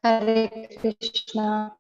Hare Krishna.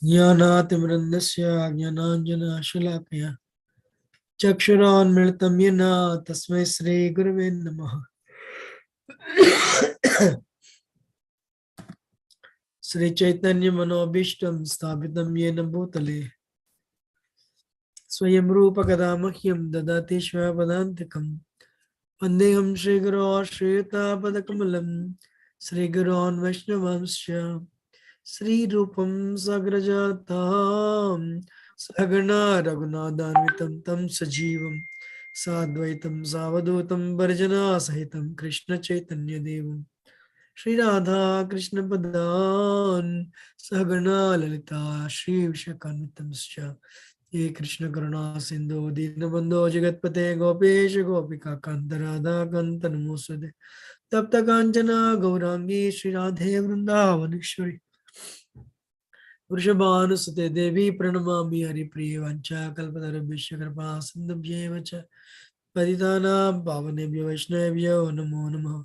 ज्ञानातिमृन्दस्य ज्ञानाञ्जनशलाकया चक्षुरोन्मिलितं येन तस्मै श्रीगुरवे नमः। श्रीचैतन्यमनोभीष्टं स्थापितं येन भूतले स्वयं रूपकदा मह्यं ददाति स्वपदान्तिकम्। वन्देऽहं श्रीगुरो श्रीयुतापदकमलं श्रीगुरोन् वैष्णवांश्च श्रीरूपं सग्रजातां सगणा रघुनाथान्वितं तं सजीवं साद्वैतं सावधूतं वर्जनासहितं कृष्णचैतन्यदेवं श्रीराधा कृष्णपदान् सगणा ललिता श्रीविशाखान्वितंश्च ये कृष्णकरुणा सिन्धो दीनबन्धो जगत्पते गोपेश गोपिका कान्त राधा कान्त नमोस्तुते तप्त काञ्चना गौरांगी श्रीराधे वृन्दावनेश्वरी वृषभानुसुते देवी प्रणमामि हरिप्रिये वाञ्छाकल्पतरुभ्यश्च कृपा सिन्धुभ्येव च पतितानां पावनेभ्यो वैष्णवेभ्यो नमो नमः।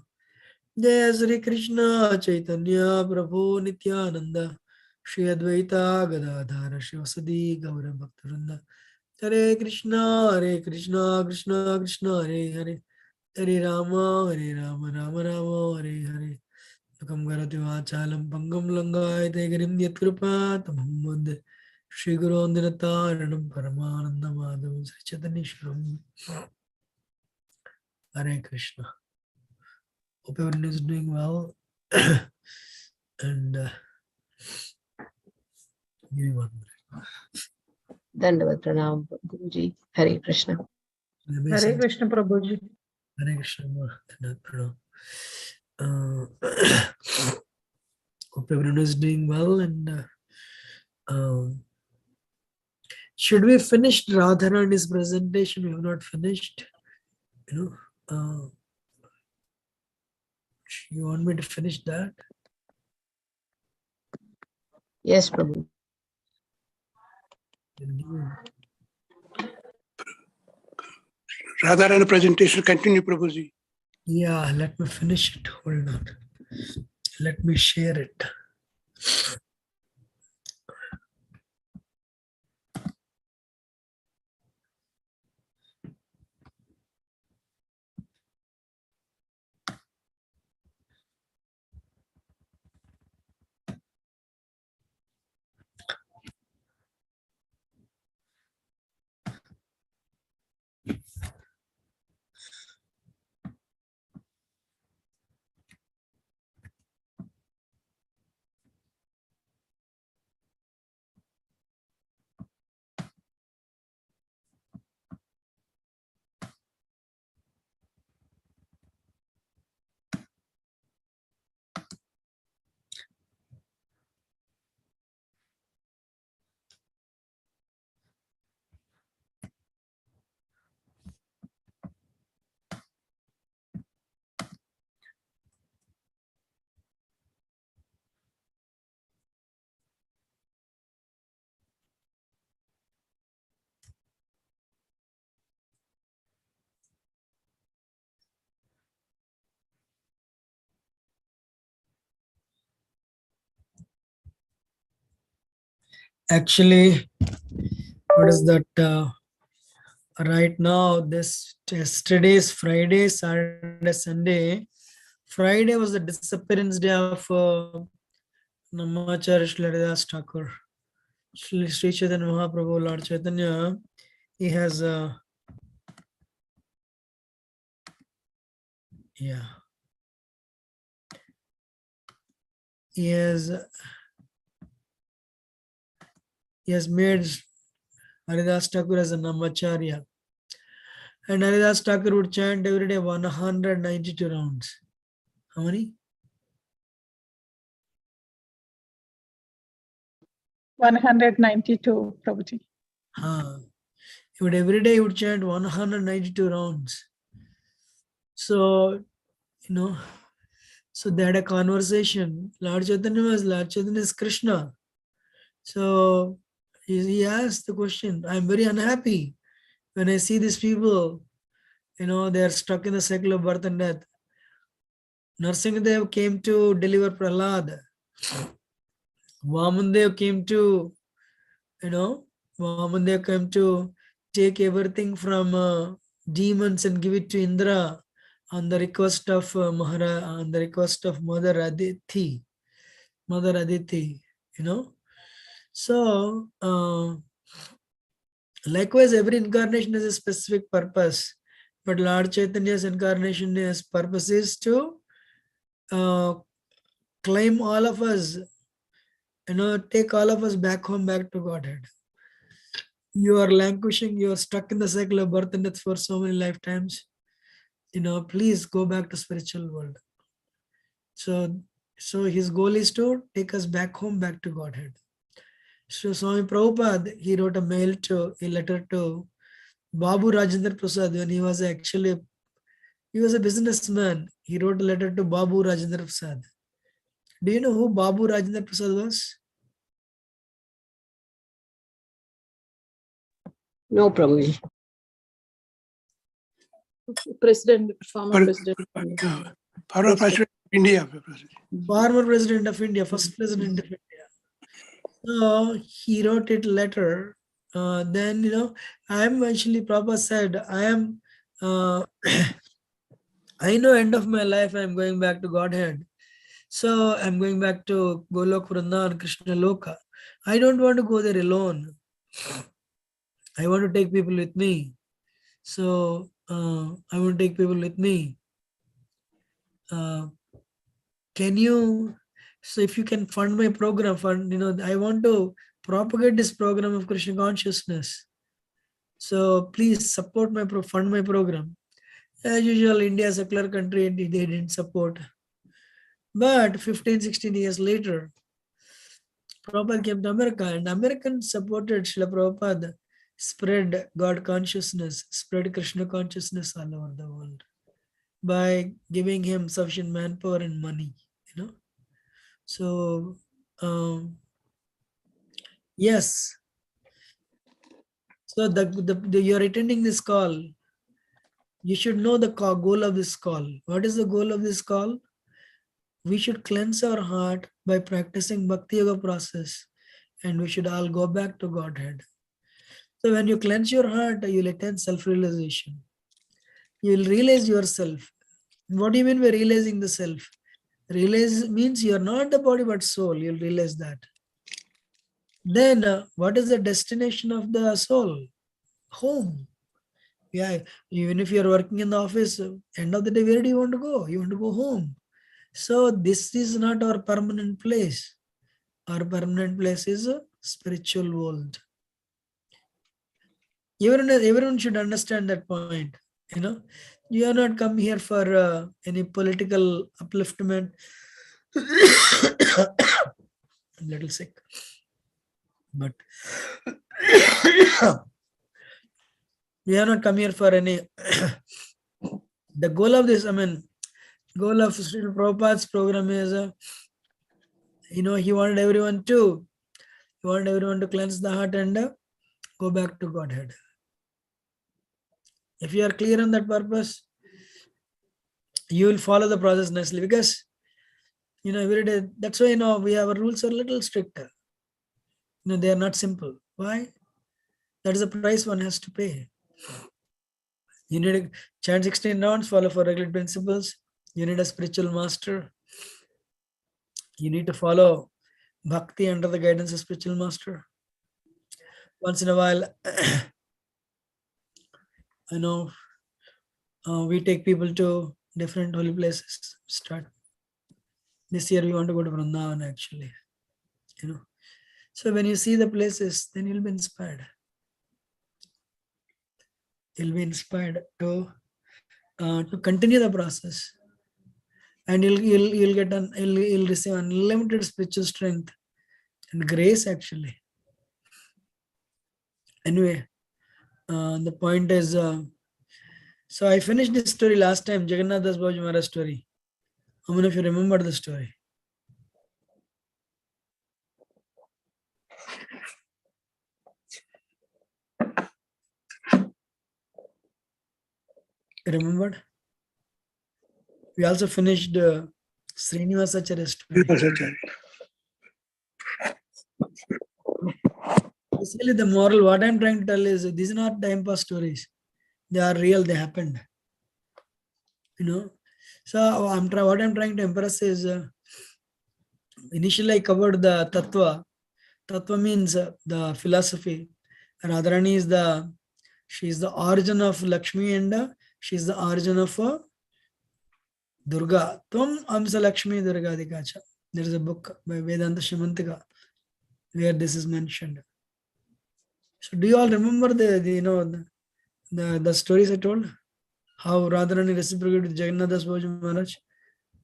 जय श्री कृष्ण चैतन्य प्रभु नित्यानंद श्री अद्वैता गदाधर शिवसदी गौर भक्तवृंद। हरे कृष्णा कृष्णा कृष्ण हरे हरे, हरे राम राम राम हरे हरे। कम करोति वाचालं पंगुं लंघयते गिरिं यत्कृपातमहं वन्दे श्रीगुरोन् दिनतारिणं परमानन्दमाधवं श्रीचैतन्येश्वरम्। हरे Krishna. Hope everyone is doing well. And give me 1 minute. Dandavat pranam Guruji. Hare Krishna. Hare Krishna Prabhuji. Hare Krishna. Dandavat pranam. Hope everyone is doing well. And should we finish Radharani's presentation? We have not finished. You want me to finish that? Yes, Prabhu. Radharani presentation continue, Prabhuji. Yeah, let me finish it. Hold on. Let me share it. Actually, what is that? Right now, this yesterday's Friday, Saturday, Sunday. Friday was the disappearance day of Namacharya Shri Haridas Thakur, Sri Chaitanya Mahaprabhu, Lord Chaitanya. He has he has made Haridas Thakur as a Namacharya. And Haridas Thakur would chant every day 192 rounds. How many? 192, Prabhuji. He would every day he would chant 192 rounds. So, so they had a conversation. Lord Chaitanya is Krishna. So he asked the question, I'm very unhappy when I see these people, they are stuck in the cycle of birth and death. Narsingadev came to deliver Prahlad. Vamandev came to Mahamandir came to take everything from demons and give it to Indra on the request of on the request of Mother Aditi. So likewise, every incarnation has a specific purpose, but Lord Chaitanya's incarnation is purpose is to claim all of us, take all of us back home, back to Godhead. You are languishing, you are stuck in the cycle of birth and death for so many lifetimes. Please go back to spiritual world. So his goal is to take us back home, back to Godhead. So Swami Prabhupada, he wrote a letter to Babu Rajendra Prasad when he was a businessman. He wrote a letter to Babu Rajendra Prasad. Do you know who Babu Rajendra Prasad was? No, Prabhuji. President, former For- president. Former President of India. Prabhuji. Former president of India, first president of India. So he wrote it letter. Then I am actually Prabhupada said I am. I know end of my life I am going back to Godhead. So I'm going back to Golok Vrindavan Krishna Loka. I don't want to go there alone. I want to take people with me. So I want to take people with me. Can you? So if you can fund my program, I want to propagate this program of Krishna consciousness. So please support fund my program. As usual, India is a secular country, they didn't support. But 15, 16 years later, Prabhupada came to America and Americans supported Srila Prabhupada, spread God consciousness, spread Krishna consciousness all over the world by giving him sufficient manpower and money, So, yes. So you're attending this call. You should know the goal of this call. What is the goal of this call? We should cleanse our heart by practicing Bhakti Yoga process, and we should all go back to Godhead. So when you cleanse your heart, you'll attain self-realization. You'll realize yourself. What do you mean by realizing the self? Realize means you're not the body but soul. You'll realize that. Then what is the destination of the soul? Home. Yeah, even if you're working in the office, end of the day, where do you want to go? You want to go home. So this is not our permanent place. Our permanent place is a spiritual world. Everyone should understand that point. You are not come here for any political upliftment. I'm a little sick, but we are not come here for any. The goal of this, goal of Srila Prabhupada's program is, he wanted everyone to cleanse the heart and go back to Godhead. If you are clear on that purpose, you will follow the process nicely because, every day, that's why, our rules are a little stricter. They are not simple. Why? That is the price one has to pay. You need to chant 16 rounds, follow 4 regular principles. You need a spiritual master. You need to follow Bhakti under the guidance of spiritual master. Once in a while, we take people to different holy places. Start. This year we want to go to Vrindavan actually. So when you see the places, then you'll be inspired. You'll be inspired to continue the process, and you'll receive unlimited spiritual strength and grace actually. Anyway, the point is, so I finished this story last time, Jagannath Das Babaji Maharaj story. How many of you remember the story? Remembered? We also finished Srinivasacharya story. Basically, the moral, what I'm trying to tell is these are not time pass stories. They are real, they happened. So what I'm trying to impress is initially I covered the tattva. Tattva means the philosophy. Radharani is she's the origin of Lakshmi and she's the origin of Durga. Tvam Amsa Lakshmi Durga Dikacha. There is a book by Vedanta Shimantika where this is mentioned. So do you all remember the stories I told? How Radharani reciprocated with Jagannath Das Babaji Maharaj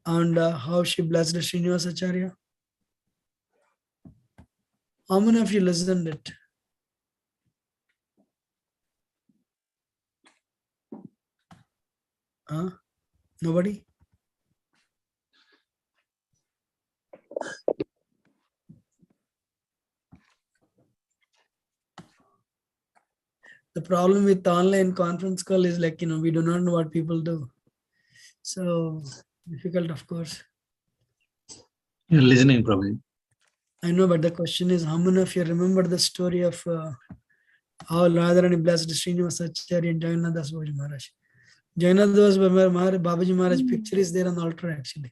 and how she blessed Srinivas Acharya? How many of you listened it? Huh? Nobody? The problem with online conference call is like, we do not know what people do. So difficult, of course. You're listening, probably. I know, but the question is, how many of you remember the story of how Radharani blessed Srinivas Acharya and Jagannath Das Babaji Maharaj? Jagannath Das Babaji Maharaj picture is there on the altar actually.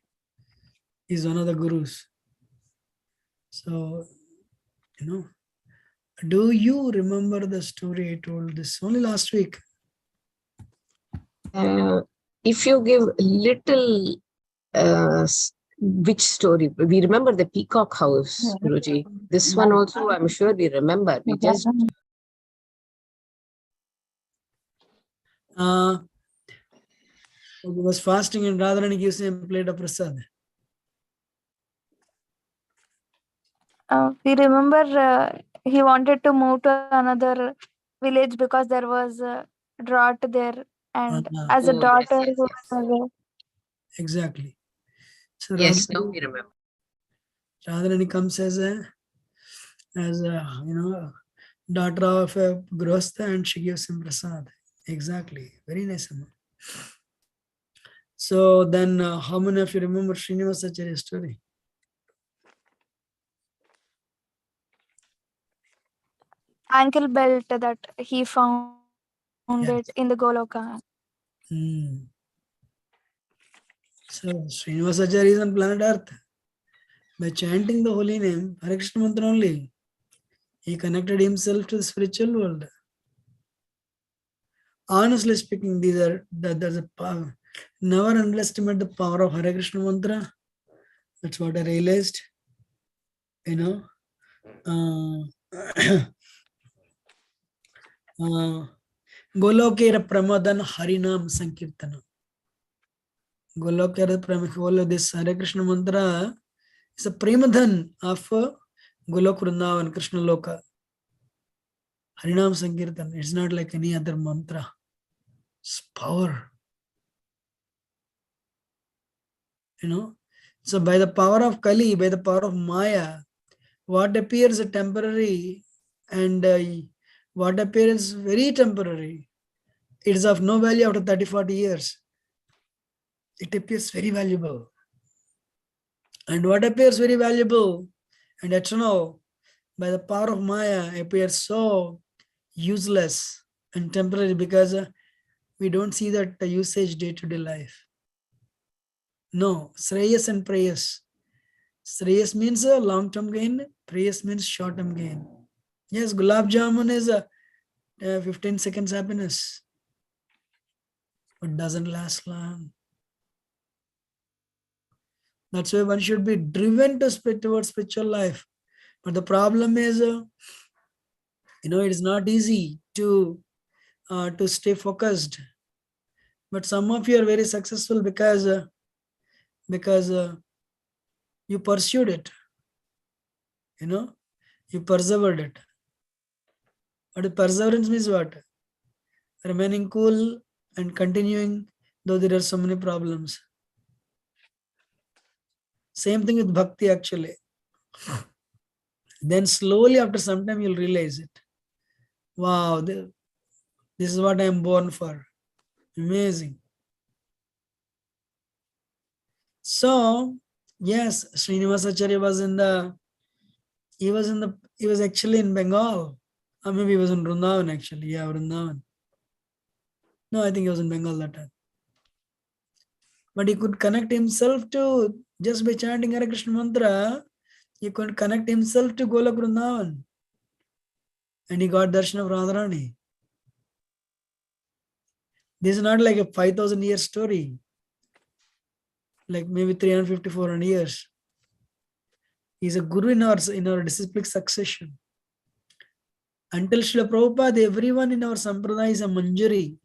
He's one of the gurus. So, do you remember the story I told this only last week? If you give little, which story? We remember the Peacock House, Guruji. This one also, I'm sure we remember. We just He was fasting and Radharani gives him a plate of prasad. We remember he wanted to move to another village because there was a drought there, and as a Oh, daughter, yes, who yes. was away. Exactly. So Yes, now we remember. Radharani comes as a daughter of a grostha and she gives him prasad. Exactly. Very nice. Amma. So then how many of you remember Srinivas Acharya story? Ankle belt that he found it in the Goloka. So Srinivas Acharya is on planet Earth. By chanting the holy name, Hare Krishna mantra only, he connected himself to the spiritual world. Honestly speaking, there's a power. Never underestimate the power of Hare Krishna mantra. That's what I realized. Golokera Pramadan Harinam Sankirtana. Golokera Pramadan, this Hare Krishna mantra is a Premadhan of Golok Vrindavan, Krishna Loka. Harinam Sankirtan. It's not like any other mantra. It's power. So by the power of Kali, by the power of Maya, what appears temporary and what appears very temporary, it is of no value after 30-40 years. It appears very valuable. And what appears very valuable and eternal, by the power of Maya, appears so useless and temporary because we don't see that usage day-to-day life. No, Shreyas and Prayas. Shreyas means a long-term gain, Prayas means short-term gain. Yes, Gulab Jamun is a 15 seconds happiness, but doesn't last long. That's why one should be driven to towards spiritual life. But the problem is, it is not easy to stay focused. But some of you are very successful because you pursued it. You persevered it. But perseverance means what? Remaining cool and continuing though there are so many problems. Same thing with Bhakti actually. Then slowly after some time you'll realize it. Wow, this is what I am born for. Amazing. So yes, Srinivas Acharya was actually in Bengal. Maybe he was in Vrindavan actually. Yeah, Vrindavan. No, I think he was in Bengal that time. But he could connect himself to, just by chanting Hare Krishna mantra, he could connect himself to Golok Vrindavan. And he got darshan of Radharani. This is not like a 5,000 year story. Like maybe 350, 400 years. He's a guru in our disciplic succession. Until Srila Prabhupada, everyone in our sampradaya is a Manjari.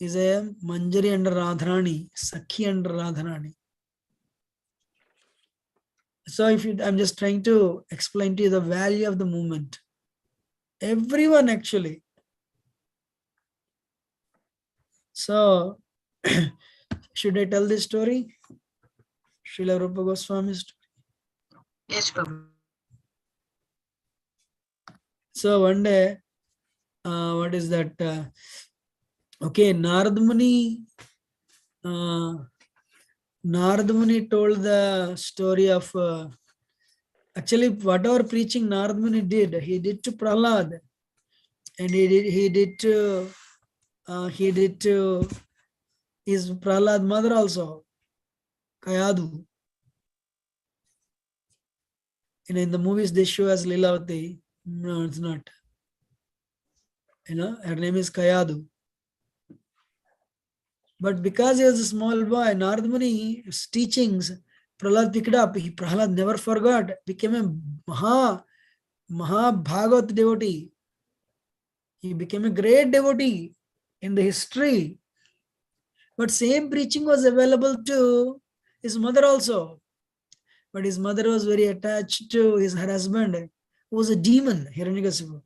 Is a Manjari under Radharani, Sakhi under Radharani. So I'm just trying to explain to you the value of the movement. Everyone actually. So, should I tell this story? Srila Rupa Goswami's story. Yes, Prabhu. So one day, what is that? Okay, Narad Muni told the story of actually whatever preaching Narad Muni did, he did to Prahlad, and he did to his Prahlad mother also, Kayadu. In the movies they show as Lilavati. No, it's not. Her name is Kayadu. But because he was a small boy, Narad Muni's teachings, Prahlad picked up. Prahlad never forgot, became a Maha Bhagavat devotee. He became a great devotee in the history. But same preaching was available to his mother also. But his mother was very attached to her husband, who was a demon, Hiranyakasipu.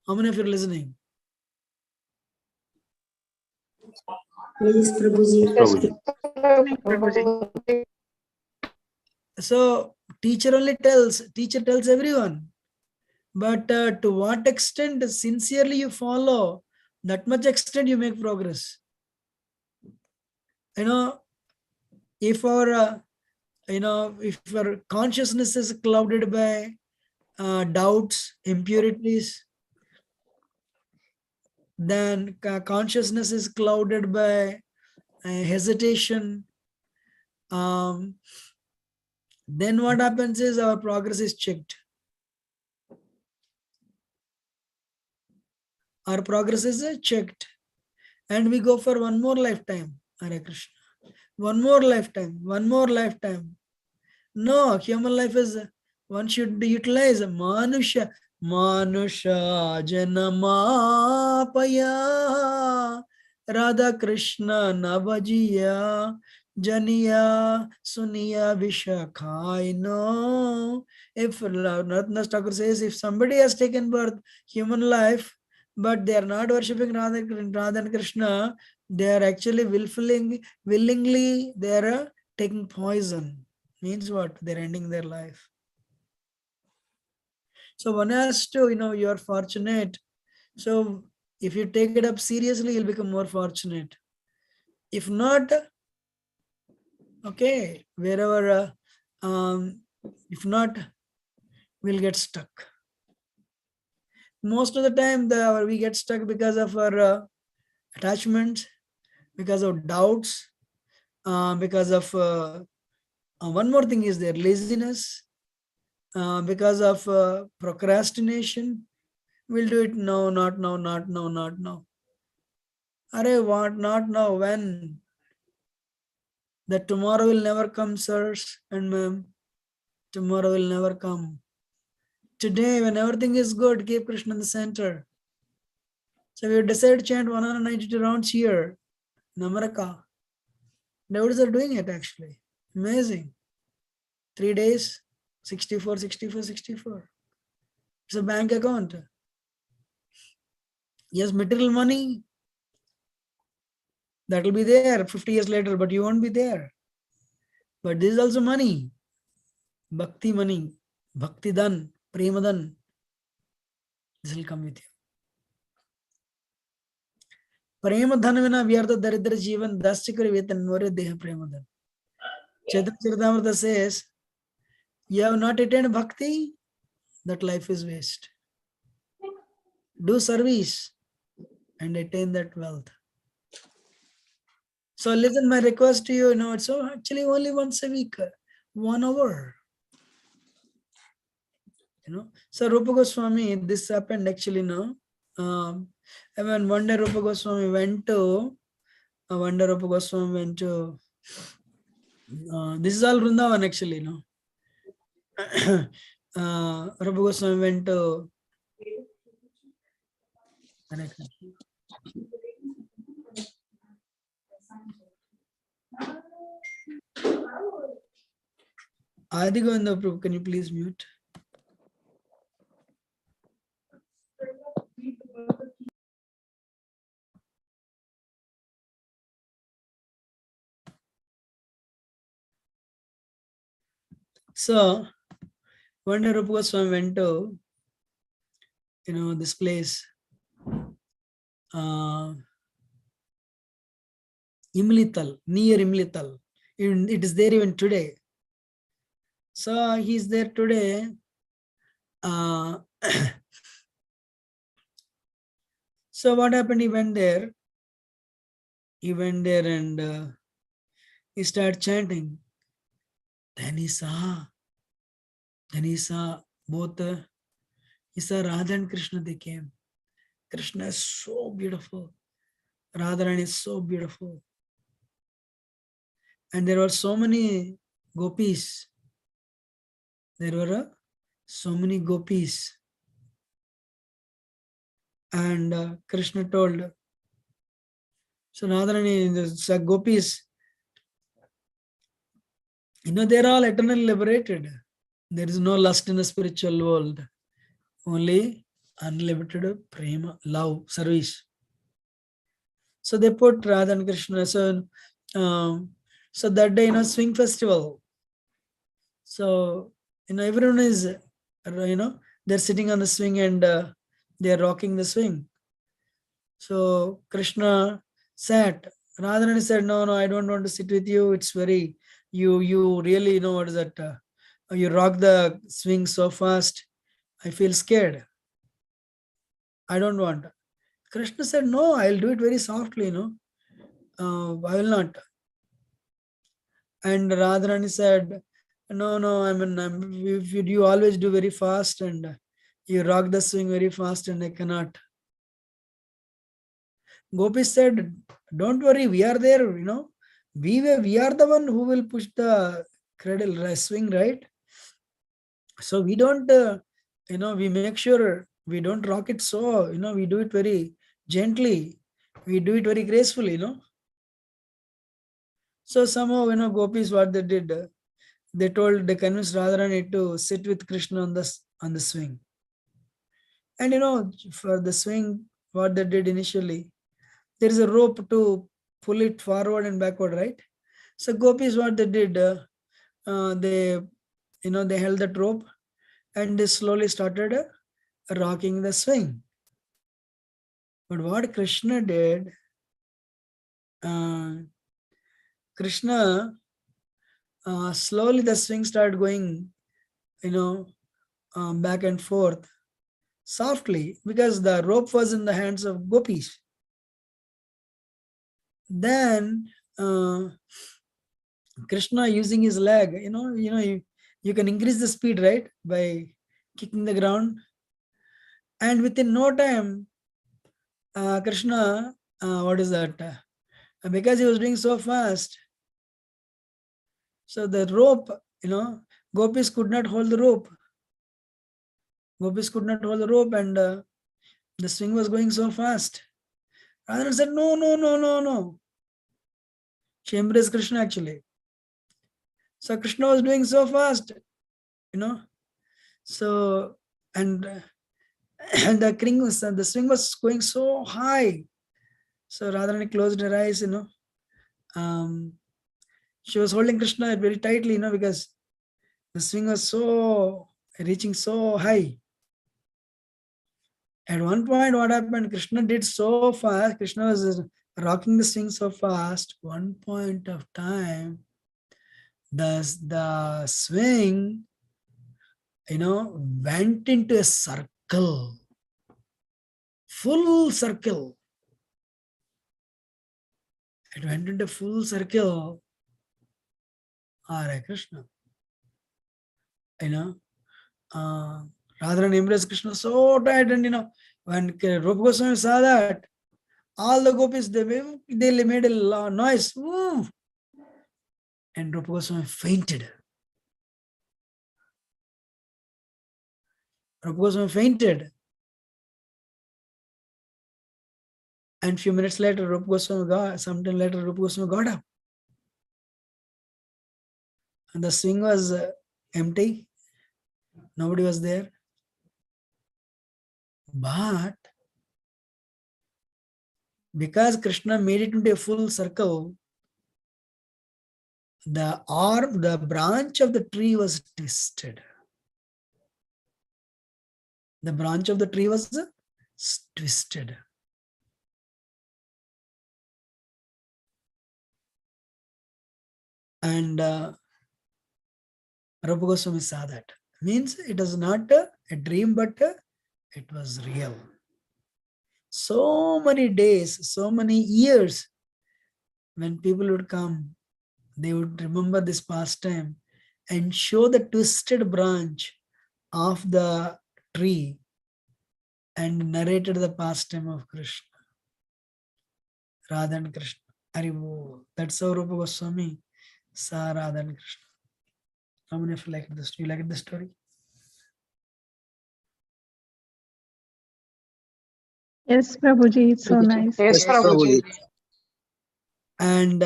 How many of you are listening? Yes, Prabhuji. Prabhuji. So teacher tells everyone. But to what extent sincerely you follow, that much extent you make progress. If our consciousness is clouded by doubts, impurities, then consciousness is clouded by hesitation, then what happens is our progress is checked. Our progress is checked, and we go for one more lifetime. Hare Krishna. One more lifetime. No, human life is, one should utilize Manusha Janamapaya Radha Krishna Navajiya Janiya Suniya Vishakhai. No. If Ratna Thakur says, if somebody has taken birth, human life, but they are not worshipping Radha and Krishna, they are actually willingly they are taking poison. Means what? They're ending their life. So one has to, you are fortunate. So if you take it up seriously, you'll become more fortunate. If not, okay, wherever, if not, we'll get stuck. Most of the time, we get stuck because of our attachments, because of doubts, because of one more thing is there, laziness, because of procrastination. We'll do it no, not now, not now, not now. Arey, what? Not now, when? That tomorrow will never come, sirs and ma'am. Tomorrow will never come. Today, when everything is good, keep Krishna in the center. So we decided to chant 192 rounds here in America. Devotees are doing it actually. Amazing. 3 days, 64, 64, 64. It's a bank account. Yes, material money, that will be there 50 years later, but you won't be there. But this is also money. Bhakti money, Bhakti dan, Prema dan. This will come with you. Prema dhan vina vyartha daridra jivan dasyakari vetan nore deha prema dhan. Chaitanya Charitamrita says, you have not attained bhakti, that life is waste. Do service and attain that wealth. So listen, my request to you, it's actually only once a week, 1 hour. So Rupa Goswami, this happened actually, when one day Rupa Goswami went to, this is all Vrindavan actually, Rupa Goswami went to, Adi Govinda Prabhu, can you please mute? So one day Rupa Goswami went to, this place, Imlital, near Imlital. It is there even today. So he's there today. So what happened? He went there and he started chanting. Then he saw both, he saw Radha and Krishna, they came. Krishna is so beautiful. Radharani is so beautiful. And there were so many gopis. And Krishna told, so Radharani, the gopis, they're all eternally liberated. There is no lust in the spiritual world. Only unlimited prema, love, service. So they put Radha and Krishna. So that day, swing festival. So, everyone is, they're sitting on the swing and they're rocking the swing. So Krishna sat. Radharani said, no, I don't want to sit with you. It's very, you really, what is that? You rock the swing so fast. I feel scared. I don't want. Krishna said, no, I'll do it very softly, I will not. And Radharani said, no, if you always do very fast and you rock the swing very fast and I cannot. Gopi said, don't worry, we are there, we are the one who will push the cradle swing, right? So we don't, we make sure we don't rock it so, we do it very gently. We do it very gracefully, So somehow, gopis, what they did, they convinced Radharani to sit with Krishna on the swing. And for the swing, what they did initially, there is a rope to pull it forward and backward, right? So gopis, what they did, they held that rope and they slowly started rocking the swing. But what Krishna did, Krishna, slowly the swing started going, back and forth softly because the rope was in the hands of gopis. Then Krishna using his leg, you can increase the speed, right, by kicking the ground. And within no time, Krishna, what is that? Because he was doing so fast, so the rope, gopis could not hold the rope. And the swing was going so fast. Radharani said, no. She embraced Krishna actually. So Krishna was doing so fast, So, and the swing was going so high. So Radharani closed her eyes, she was holding Krishna very tightly, because the swing was so reaching so high. At one point, what happened? Krishna did so fast. Krishna was rocking the swing so fast. One point of time, the swing, went into a circle, full circle. It went into a full circle. Hare Krishna. Radharani embraced Krishna so tight, and when Rupa Goswami saw that, all the gopis they made a noise, woo, and Rupa Goswami fainted. Rupa Goswami fainted, and few minutes later, Rupa Goswami got up, and the swing was empty. Nobody was there. But because Krishna made it into a full circle, the branch of the tree was twisted. The branch of the tree was twisted. And Rupa Goswami saw that. Means it was not a dream, but it was real. So many days, so many years, when people would come, they would remember this pastime and show the twisted branch of the tree and narrated the pastime of Krishna. Radha and Krishna. Haribo. That's how Rupa Goswami saw Radha and Krishna. How many of you like this? Do you like the story? Yes, Prabhuji, it's so nice. Yes, Prabhuji. And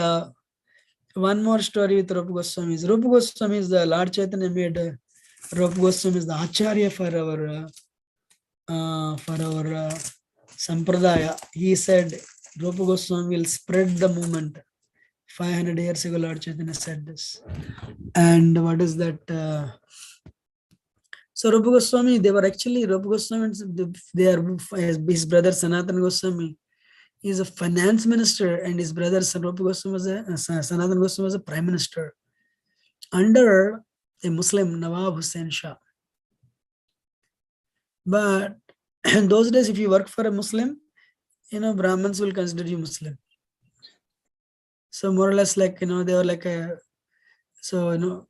one more story with Rupa Goswami. Rupa Goswami is the Lord Chaitanya made Rupa Goswami is the Acharya for our Sampradaya. He said Rupa Goswami will spread the movement. 500 years ago, Lord Chaitanya said this. And what is that? So Rupa Goswami, they were actually Rupa Goswami, they are his brother Sanatana Goswami. He is a finance minister, and his brother Rupa Goswami was Sanatana Goswami was a prime minister under a Muslim Nawab Hussain Shah. But in those days, if you work for a Muslim, Brahmins will consider you Muslim. So more or less, like they were like a, so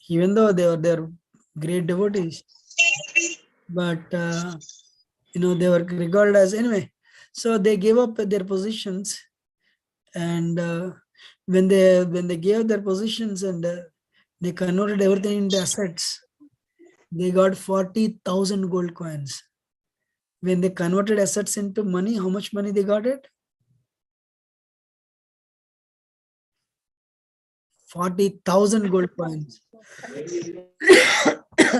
even though they're great devotees, but they were regarded as anyway. So they gave up their positions, and when they gave their positions and they converted everything into assets, they got 40,000 gold coins. When they converted assets into money, how much money they got it? 40,000 gold coins.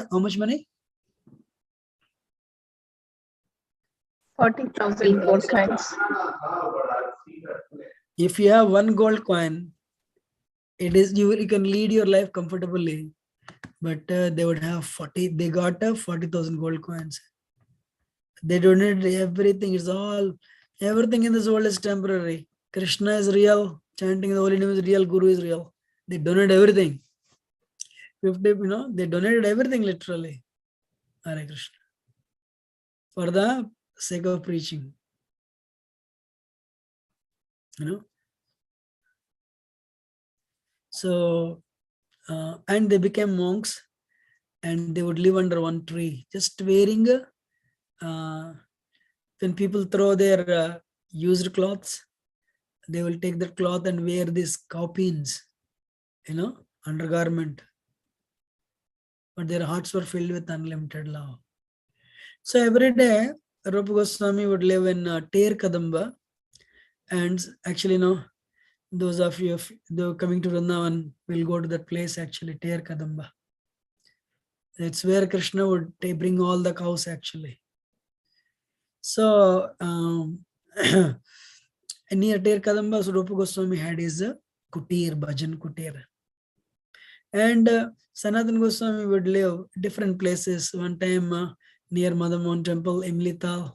How much money? 40,000 gold coins. If you have one gold coin, it is you can lead your life comfortably. But they would have 40. They got 40,000 gold coins. They donated everything. It's all everything in this world is temporary. Krishna is real. Chanting the holy name is real. Guru is real. They donate everything. 50, they donated everything literally. Hare Krishna. For the sake of preaching. So, and they became monks, and they would live under one tree, just wearing, when people throw their used clothes, they will take that cloth and wear these cowpeens, undergarment. But their hearts were filled with unlimited love. So every day, Rupa Goswami would live in Ter Kadamba. And actually, those of you coming to Vrindavan will go to that place actually, Ter Kadamba. It's where Krishna would bring all the cows actually. So near Ter Kadamba, so Rupa Goswami had his kutir, bhajan kutir. And Sanatana Goswami would live different places. One time near Madan Mohan Temple, Imlital.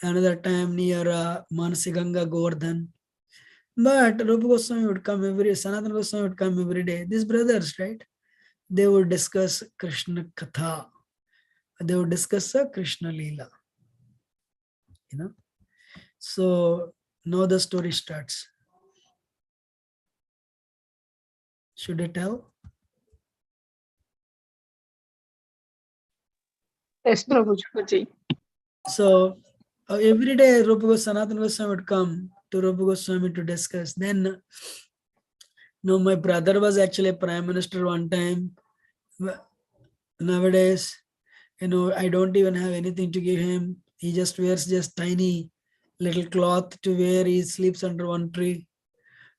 Another time near Manasiganga, Govardhan. But Rupa Goswami would come Sanatana Goswami would come every day. These brothers, right? They would discuss Krishna Katha. they would discuss a Krishna Leela. So now the story starts. Should I tell? Yes, Prabhuji. So every day Rupa Sanatana Goswami would come to Rupa Goswami to discuss. Then, my brother was actually a prime minister one time. Nowadays, I don't even have anything to give him. He just wears just tiny little cloth to wear. He sleeps under one tree.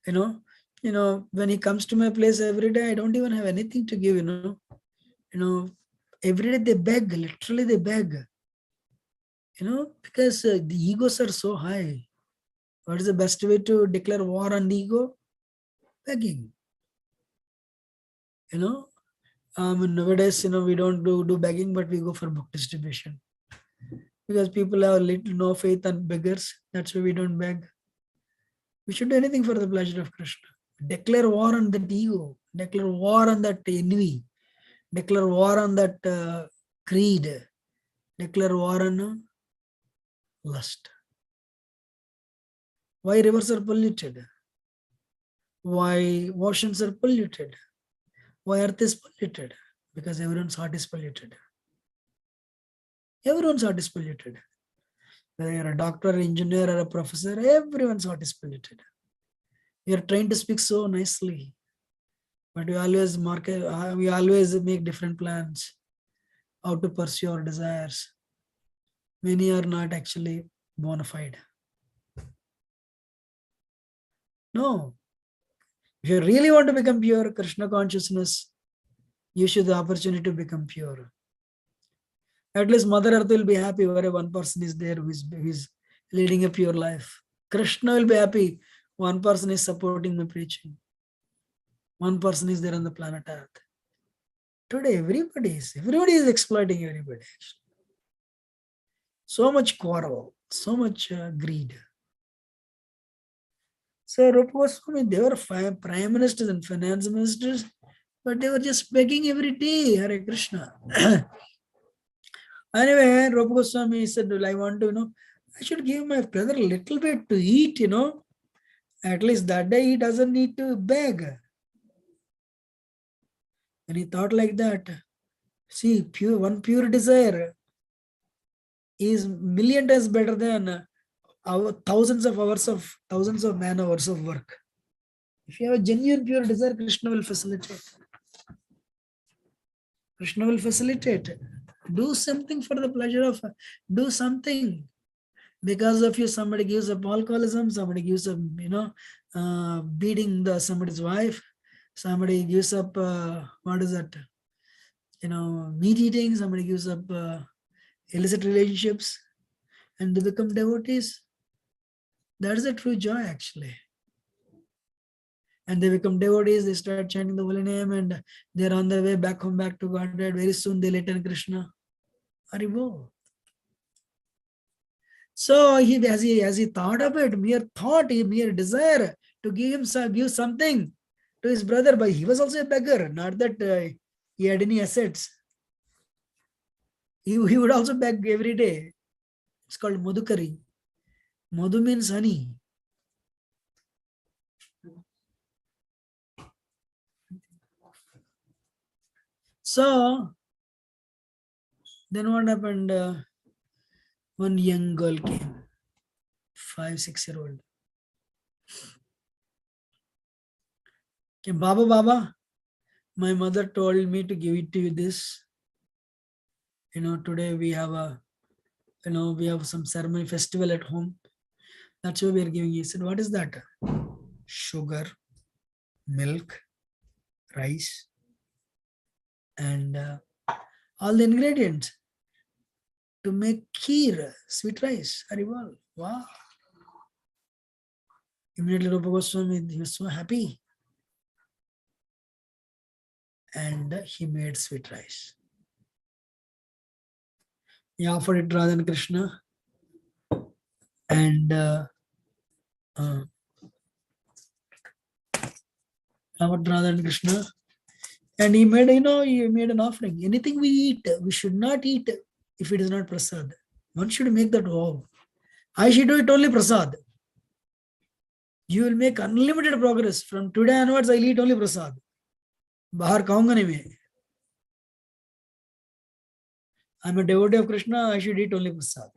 When he comes to my place every day, I don't even have anything to give. Every day they beg. Literally, they beg. Because the egos are so high. What is the best way to declare war on the ego? Begging. Nowadays, we don't do begging, but we go for book distribution. Because people have no faith on beggars. That's why we don't beg. We should do anything for the pleasure of Krishna. Declare war on that ego. Declare war on that envy. Declare war on that greed. Declare war on lust. Why rivers are polluted? Why oceans are polluted? Why earth is polluted? Because everyone's heart is polluted. Everyone's heart is polluted. Whether you're a doctor, engineer, or a professor, everyone's heart is polluted. You're trying to speak so nicely, but we always make different plans how to pursue our desires. Many are not actually bona fide. No. If you really want to become pure, Krishna consciousness, you should have the opportunity to become pure. At least Mother Earth will be happy where one person is there who is leading a pure life. Krishna will be happy one person is supporting my preaching. One person is there on the planet Earth. Today, everybody is exploiting everybody. So much quarrel, so much greed. So Rupa Goswami, they were prime ministers and finance ministers, but they were just begging every day, Hare Krishna. Anyway, Rupa Goswami said, well, I want to, I should give my brother a little bit to eat, At least that day he doesn't need to beg. And he thought like that. See, one pure desire is million times better than thousands of man hours of work. If you have a genuine pure desire, Krishna will facilitate. Krishna will facilitate. Do something for the pleasure of, do something. Because of you, somebody gives up alcoholism, somebody gives up, beating somebody's wife, somebody gives up, meat eating, somebody gives up illicit relationships, and they become devotees. That is a true joy, actually. And they become devotees, they start chanting the holy name, and they're on their way back home, back to Godhead. Very soon they'll attain Krishna. Haribo. So as he thought of it, mere desire to give something to his brother, but he was also a beggar, not that he had any assets. He would also beg every day. It's called Madhukari. Madhu means honey. So then what happened? One young girl came, 5-6-year-old. Came, Baba, my mother told me to give it to you this. Today we have we have some ceremony festival at home. That's why we are giving you. He said, what is that? Sugar, milk, rice, and all the ingredients to make kheer, sweet rice. Harival. Wow. Immediately Rupa Goswami, he was so happy. And he made sweet rice. He offered it to Radha and Krishna. And offered Radha and Krishna. And he made, he made an offering. Anything we eat, we should not eat if it is not prasad. One should make that vow. I should do it only prasad. You will make unlimited progress. From today onwards, I'll eat only prasad. Bahar kaunga nahi main. I'm a devotee of Krishna, I should eat only prasad.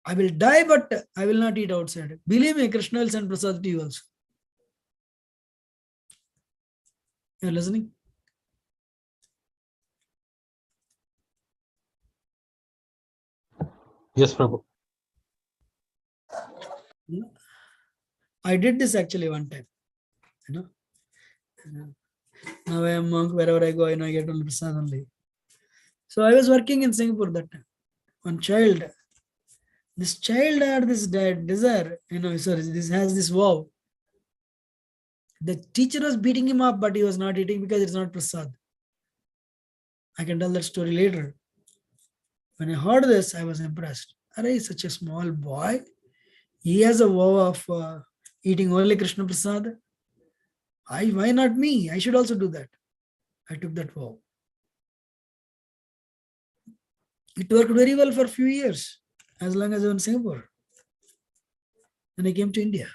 I will die, but I will not eat outside. Believe me, Krishna will send prasad to you also. You're listening? Yes, Prabhu. I did this actually one time. Now I am monk, wherever I go, I get only prasad only. So I was working in Singapore that time. One child, this child had this desire, sorry, this has this vow. The teacher was beating him up, but he was not eating because it's not prasad. I can tell that story later. When I heard this, I was impressed. Arey, such a small boy. He has a vow of eating only Krishna prasad. Why not me? I should also do that. I took that vow. It worked very well for a few years, as long as I was in Singapore. Then I came to India.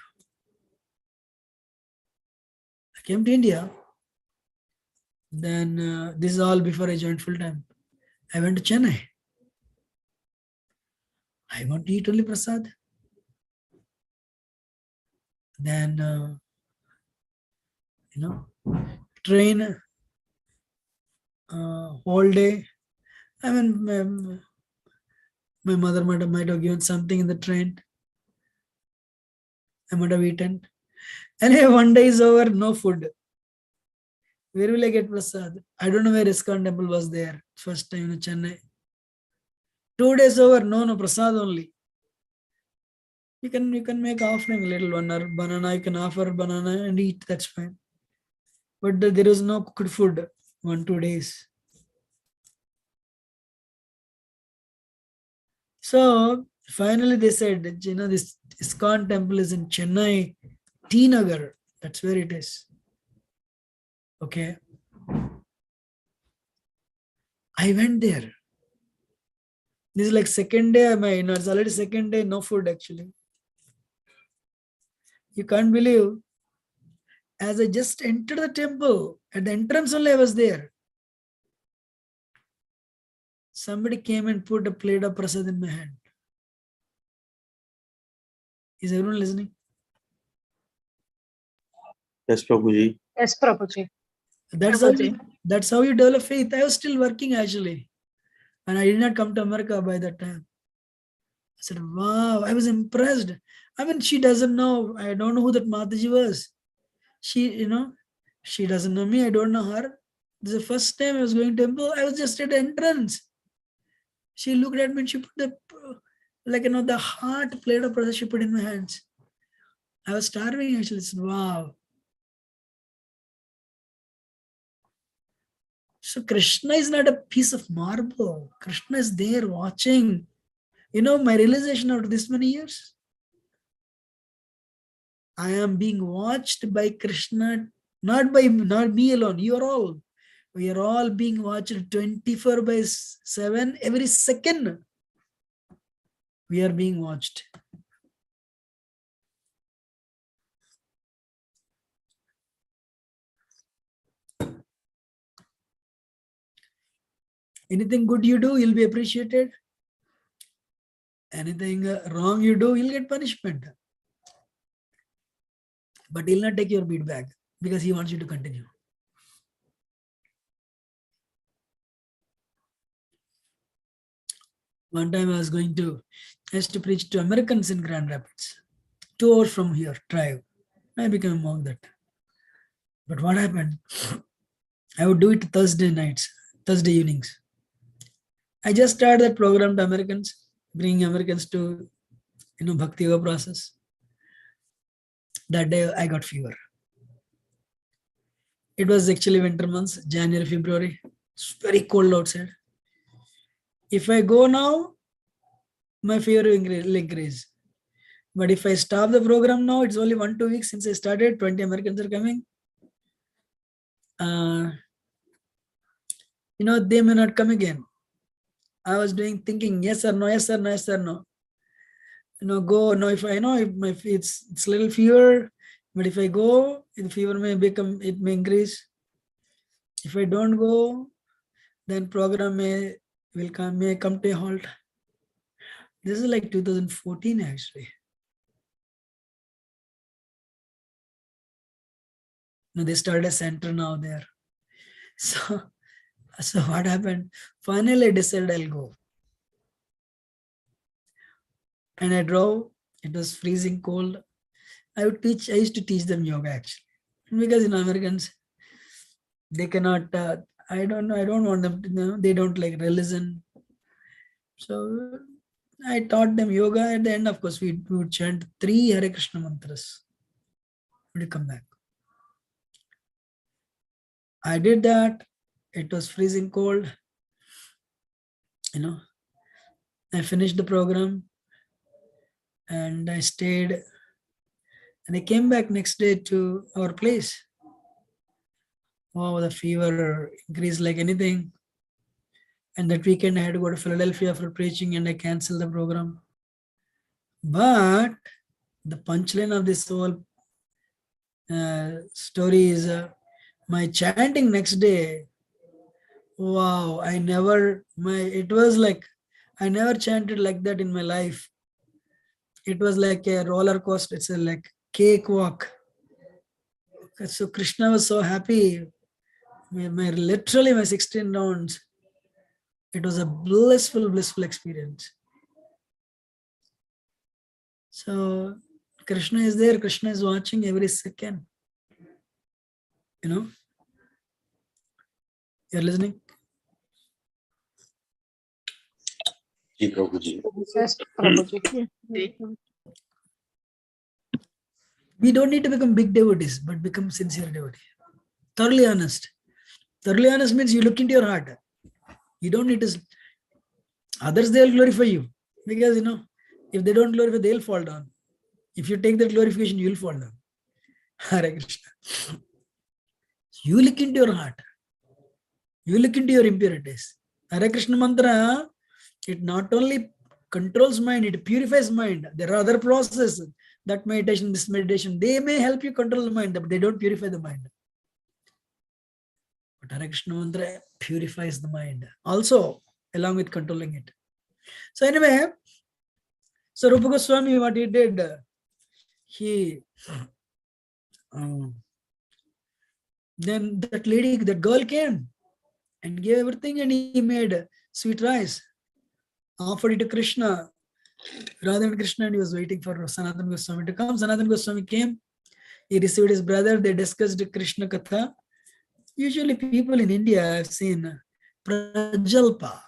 Then this is all before I joined full time. I went to Chennai. I want to eat only prasad. Then, train whole day. I mean, my mother might have given something in the train. I might have eaten. Anyway, one day is over, no food. Where will I get prasad? I don't know where ISKCON temple was there. First time in Chennai. 2 days over, no prasad only. You can make offering little one or banana. You can offer banana and eat. That's fine. But there is no cooked food. 1-2 days. So finally they said, this ISKCON temple is in Chennai, T Nagar. That's where it is. Okay. I went there. This is like second day. It's already second day, no food actually. You can't believe. As I just entered the temple, at the entrance only I was there. Somebody came and put a plate of prasad in my hand. Is everyone listening? Yes, Prabhuji. Yes, Prabhuji. That's how you develop faith. I was still working actually. And I did not come to America by that time. I said, wow, I was impressed. I mean, she doesn't know. I don't know who that Mataji was. She doesn't know me. I don't know her. This is the first time I was going to temple. I was just at the entrance. She looked at me and she put the heart plate of prasad she put in my hands. I was starving actually. I said, wow. So Krishna is not a piece of marble. Krishna is there watching. My realization after this many years, I am being watched by Krishna, not me alone. You are all. We are all being watched 24/7. Every second, we are being watched. Anything good you do, you'll be appreciated. Anything wrong you do, you'll get punishment. But he'll not take your beat back because he wants you to continue. One time I used to preach to Americans in Grand Rapids. 2 hours from here, drive. I became a monk that time. But what happened? I would do it Thursday evenings. I just started that program to Americans, bringing Americans to, Bhakti yoga process. That day I got fever. It was actually winter months, January, February. It's very cold outside. If I go now, my fever will increase. But if I stop the program now, it's only 1-2 weeks since I started, 20 Americans are coming. they may not come again. I was thinking, yes or no, yes or no, yes or no. Go. No, if I know if it's little fever, but if I go, the fever it may increase. If I don't go, then program may come to a halt. This is like 2014 actually. They started a center now there. So what happened? Finally, I decided I'll go. And I drove. It was freezing cold. I used to teach them yoga actually. Because Americans, they cannot, I don't know, I don't want them to they don't like religion. So I taught them yoga. At the end, of course, we would chant 3 Hare Krishna mantras. Would you come back? I did that. It was freezing cold. I finished the program and I stayed. And I came back next day to our place. Oh, the fever increased like anything. And that weekend I had to go to Philadelphia for preaching and I canceled the program. But the punchline of this whole story is my chanting next day. Wow, it was like, I never chanted like that in my life. It was like a roller coaster. It's like cakewalk. So Krishna was so happy. Literally my 16 rounds. It was a blissful experience. So Krishna is there. Krishna is watching every second. You're listening? Ji Prabhuji. Yes, Prabhuji. We don't need to become big devotees, but become sincere devotee. Thoroughly honest. Thoroughly honest means you look into your heart. You don't need to. Others, they'll glorify you. Because, if they don't glorify, they'll fall down. If you take that glorification, you'll fall down. Hare Krishna. You look into your heart. You look into your impurities. Hare Krishna mantra, it not only controls mind, it purifies mind. There are other processes. That meditation, this meditation, they may help you control the mind, but they don't purify the mind. But Hare Krishna mantra purifies the mind. Also, along with controlling it. So anyway, so Rupa Goswami, what he did, he then that girl came and gave everything, and he made sweet rice, offered it to Krishna. Radha and Krishna, and he was waiting for Sanatana Goswami to come. Sanatana Goswami came. He received his brother. They discussed Krishna Katha. Usually people in India, I've seen Prajalpa.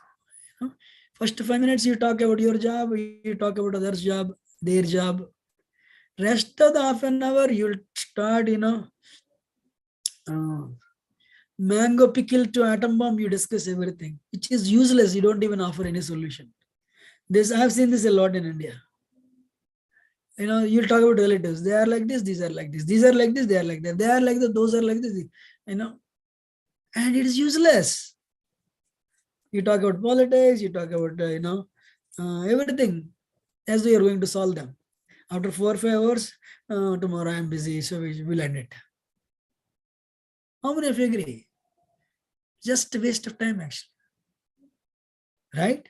First 5 minutes you talk about your job, you talk about others' job, their job. Rest of the half an hour you'll start, mango pickle to atom bomb, you discuss everything, which is useless. You don't even offer any solution. I've seen this a lot in India. You'll talk about relatives. They are like this, these are like this. These are like this, they are like that. They are like that, those are like this. And it is useless. You talk about politics, you talk about, everything as though you're going to solve them. After 4 or 5 hours, tomorrow I'm busy, so we'll end it. How many of you agree? Just a waste of time, actually. Right?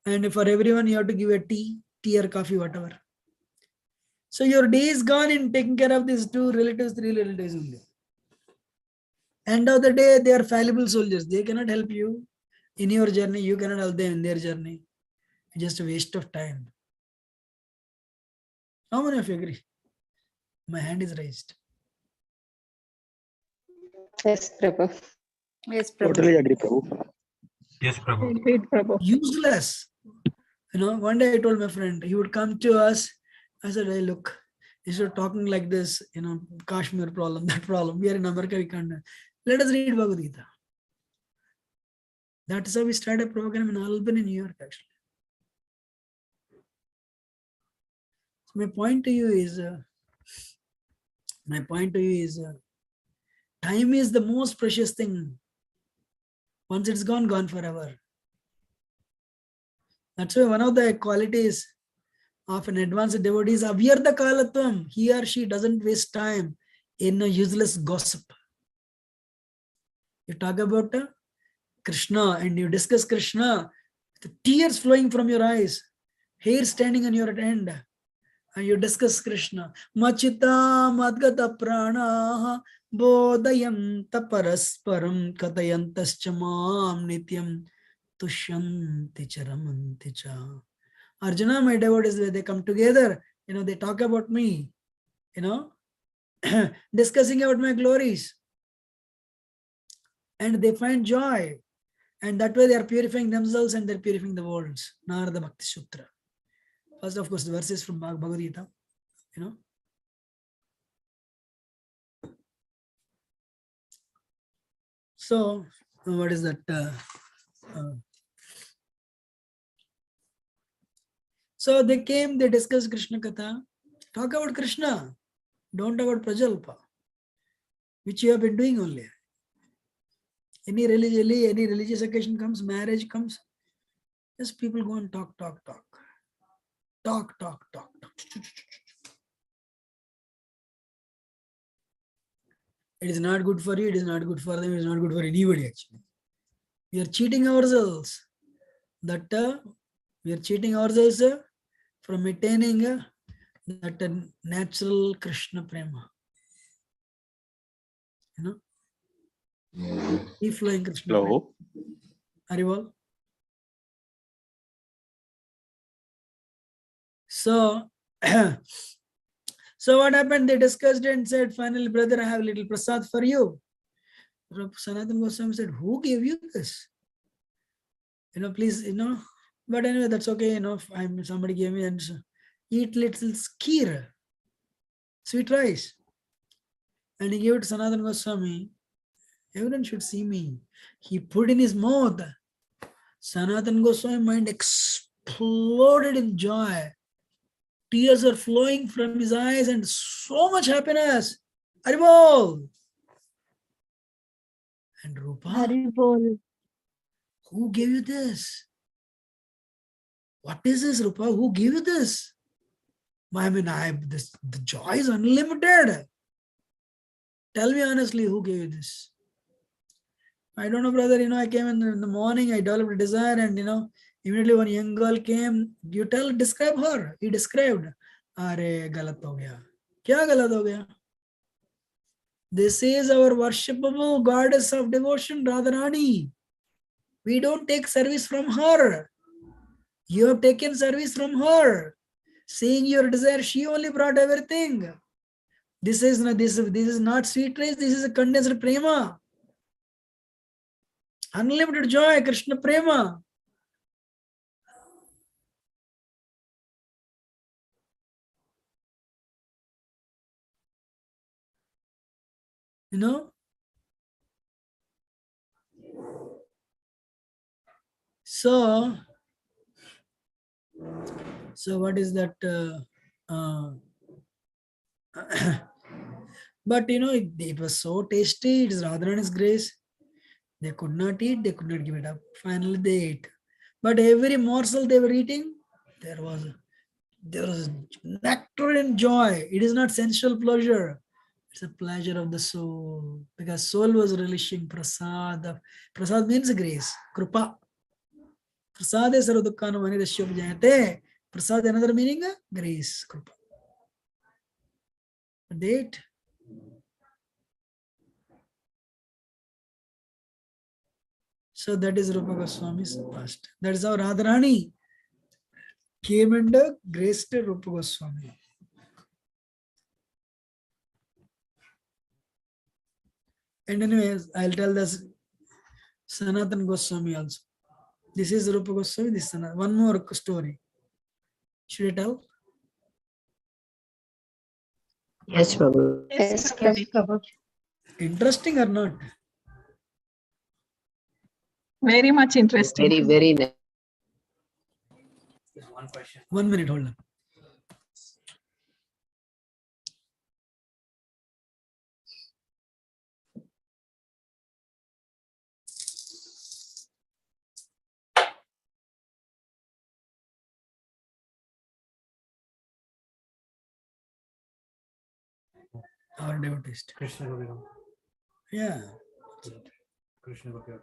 And for everyone, you have to give a tea or coffee, whatever. So your day is gone in taking care of these 2 relatives, 3 relatives only. End of the day, they are fallible soldiers. They cannot help you in your journey. You cannot help them in their journey. It's just a waste of time. How many of you agree? My hand is raised. Yes, Prabhu. Yes, Prabhu. Totally agree, Prabhu. Yes, Prabhu. Indeed, Prabhu. Useless. One day I told my friend, he would come to us. I said, hey, look, instead of talking like this, Kashmir problem, that problem. We are in America, we can't. Let us read Bhagavad Gita. That is how we started a program in Albany, New York, actually. So my point to you is, Time is the most precious thing. Once it's gone, gone forever. That's why one of the qualities of an advanced devotee is avyartha kalatvam. He or she doesn't waste time in a useless gossip. You talk about Krishna and you discuss Krishna, the tears flowing from your eyes, hair standing on your end, and you discuss Krishna. Machita madgata pranaha bodhayanta parasparam katayantascha mam nityam tushyanti charamanti cha. Arjuna, my devotees, they come together, they talk about me, discussing about my glories, and they find joy. And that way they are purifying themselves and they're purifying the worlds. Narada Bhakti Sutra. First, of course, the verses from Bhagavad Gita, So, what is that? So they came, they discussed Krishna Katha. Talk about Krishna. Don't talk about Prajalpa, which you have been doing only. Any religious occasion comes, marriage comes, just people go and talk. It is not good for you, it is not good for them, it is not good for anybody actually. We are cheating ourselves. We are cheating ourselves from attaining that natural Krishna prema. Free flowing Krishna prema. Hello. Harival. So, so what happened? They discussed and said, finally, brother, I have a little prasad for you. Sanatana Goswami said, who gave you this? Please, but anyway, that's okay. Somebody gave me and eat little kheer, sweet rice. And he gave it to Sanatana Goswami. Everyone should see me. He put in his mouth. Sanatana Goswami mind exploded in joy. Tears are flowing from his eyes and so much happiness. Haribol. And Rupa, Haribol. who gave you this? What is this, Rupa? Who gave you this? The joy is unlimited. Tell me honestly, who gave you this? I don't know, brother. I came in the morning, I developed a desire, and immediately one young girl came. Describe her. He described. Are galat ho gaya. Kya galat ho gaya? This is our worshipable goddess of devotion, Radharani. We don't take service from her. You have taken service from her. Seeing your desire, she only brought everything. This is not sweet rice, this is a condensed prema. Unlimited joy, Krishna prema. So what is that? But it was so tasty. It is Radharani's grace. They could not eat, they could not give it up. Finally, they ate. But every morsel they were eating, there was nectar and joy. It is not sensual pleasure. It's a pleasure of the soul. Because soul was relishing prasad. Prasad means grace. Krupa. Prasad is sarvadukkanam anidashyopajayate. Prasad, another meaning, grace. Krupa. They ate. So that is Rupa Goswami's past. That is how Radharani came and graced Rupa Goswami. And anyways, I'll tell this Sanatana Goswami also. This is Rupa Goswami, this is Sanatana. One more story. Should I tell? Yes, Prabhu. Yes, Prabhu. Interesting or not? Very much interesting. Very, very nice. 1 minute, hold on. Our devotees. Krishna Govinda. Yeah. Krishna Govinda.